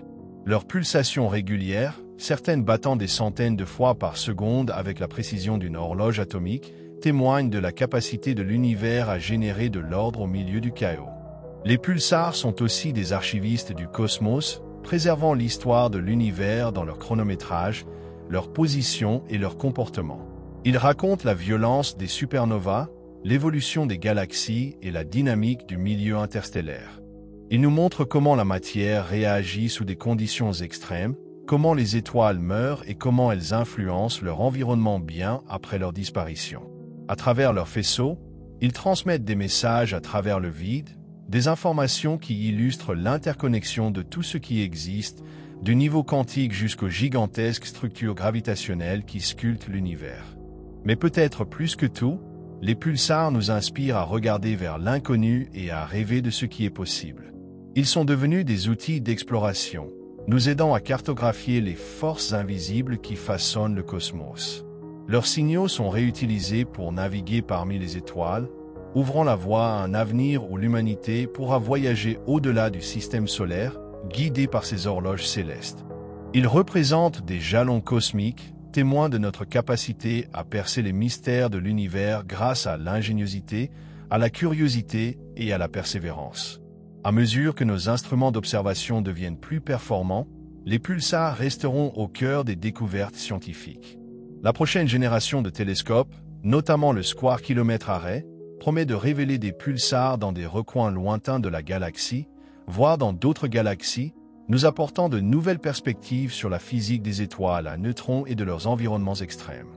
Leurs pulsations régulières, certaines battant des centaines de fois par seconde avec la précision d'une horloge atomique, témoignent de la capacité de l'univers à générer de l'ordre au milieu du chaos. Les pulsars sont aussi des archivistes du cosmos, préservant l'histoire de l'univers dans leur chronométrage, leur position et leur comportement. Ils racontent la violence des supernovas, l'évolution des galaxies et la dynamique du milieu interstellaire. Ils nous montrent comment la matière réagit sous des conditions extrêmes, comment les étoiles meurent et comment elles influencent leur environnement bien après leur disparition. À travers leurs faisceaux, ils transmettent des messages à travers le vide, des informations qui illustrent l'interconnexion de tout ce qui existe, du niveau quantique jusqu'aux gigantesques structures gravitationnelles qui sculptent l'univers. Mais peut-être plus que tout, les pulsars nous inspirent à regarder vers l'inconnu et à rêver de ce qui est possible. Ils sont devenus des outils d'exploration, nous aidant à cartographier les forces invisibles qui façonnent le cosmos. Leurs signaux sont réutilisés pour naviguer parmi les étoiles, ouvrant la voie à un avenir où l'humanité pourra voyager au-delà du système solaire, guidée par ses horloges célestes. Ils représentent des jalons cosmiques, témoins de notre capacité à percer les mystères de l'univers grâce à l'ingéniosité, à la curiosité et à la persévérance. À mesure que nos instruments d'observation deviennent plus performants, les pulsars resteront au cœur des découvertes scientifiques. La prochaine génération de télescopes, notamment le Square Kilomètre Array, promet de révéler des pulsars dans des recoins lointains de la galaxie, voire dans d'autres galaxies, nous apportant de nouvelles perspectives sur la physique des étoiles à neutrons et de leurs environnements extrêmes.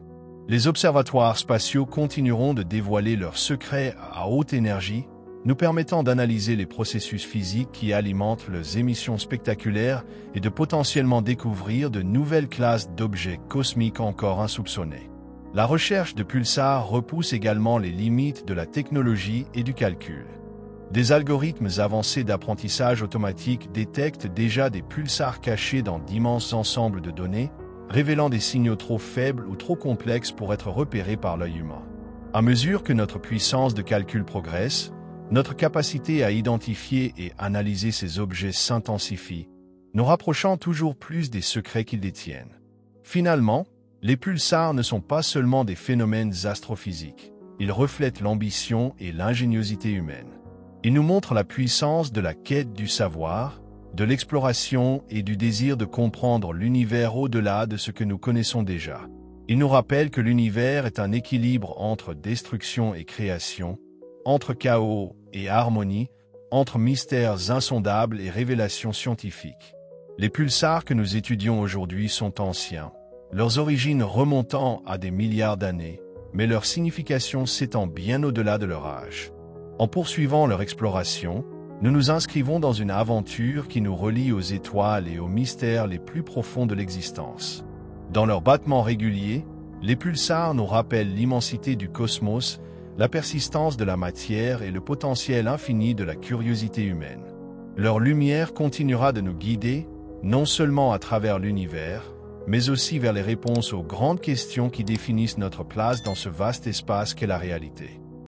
Les observatoires spatiaux continueront de dévoiler leurs secrets à haute énergie, nous permettant d'analyser les processus physiques qui alimentent leurs émissions spectaculaires et de potentiellement découvrir de nouvelles classes d'objets cosmiques encore insoupçonnés. La recherche de pulsars repousse également les limites de la technologie et du calcul. Des algorithmes avancés d'apprentissage automatique détectent déjà des pulsars cachés dans d'immenses ensembles de données, révélant des signaux trop faibles ou trop complexes pour être repérés par l'œil humain. À mesure que notre puissance de calcul progresse, notre capacité à identifier et analyser ces objets s'intensifie, nous rapprochant toujours plus des secrets qu'ils détiennent. Finalement, les pulsars ne sont pas seulement des phénomènes astrophysiques, ils reflètent l'ambition et l'ingéniosité humaine. Ils nous montrent la puissance de la quête du savoir, de l'exploration et du désir de comprendre l'univers au-delà de ce que nous connaissons déjà. Ils nous rappellent que l'univers est un équilibre entre destruction et création, entre chaos et harmonie, entre mystères insondables et révélations scientifiques. Les pulsars que nous étudions aujourd'hui sont anciens, leurs origines remontant à des milliards d'années, mais leur signification s'étend bien au-delà de leur âge. En poursuivant leur exploration, nous nous inscrivons dans une aventure qui nous relie aux étoiles et aux mystères les plus profonds de l'existence. Dans leurs battements réguliers, les pulsars nous rappellent l'immensité du cosmos, la persistance de la matière et le potentiel infini de la curiosité humaine. Leur lumière continuera de nous guider, non seulement à travers l'univers, mais aussi vers les réponses aux grandes questions qui définissent notre place dans ce vaste espace qu'est la réalité.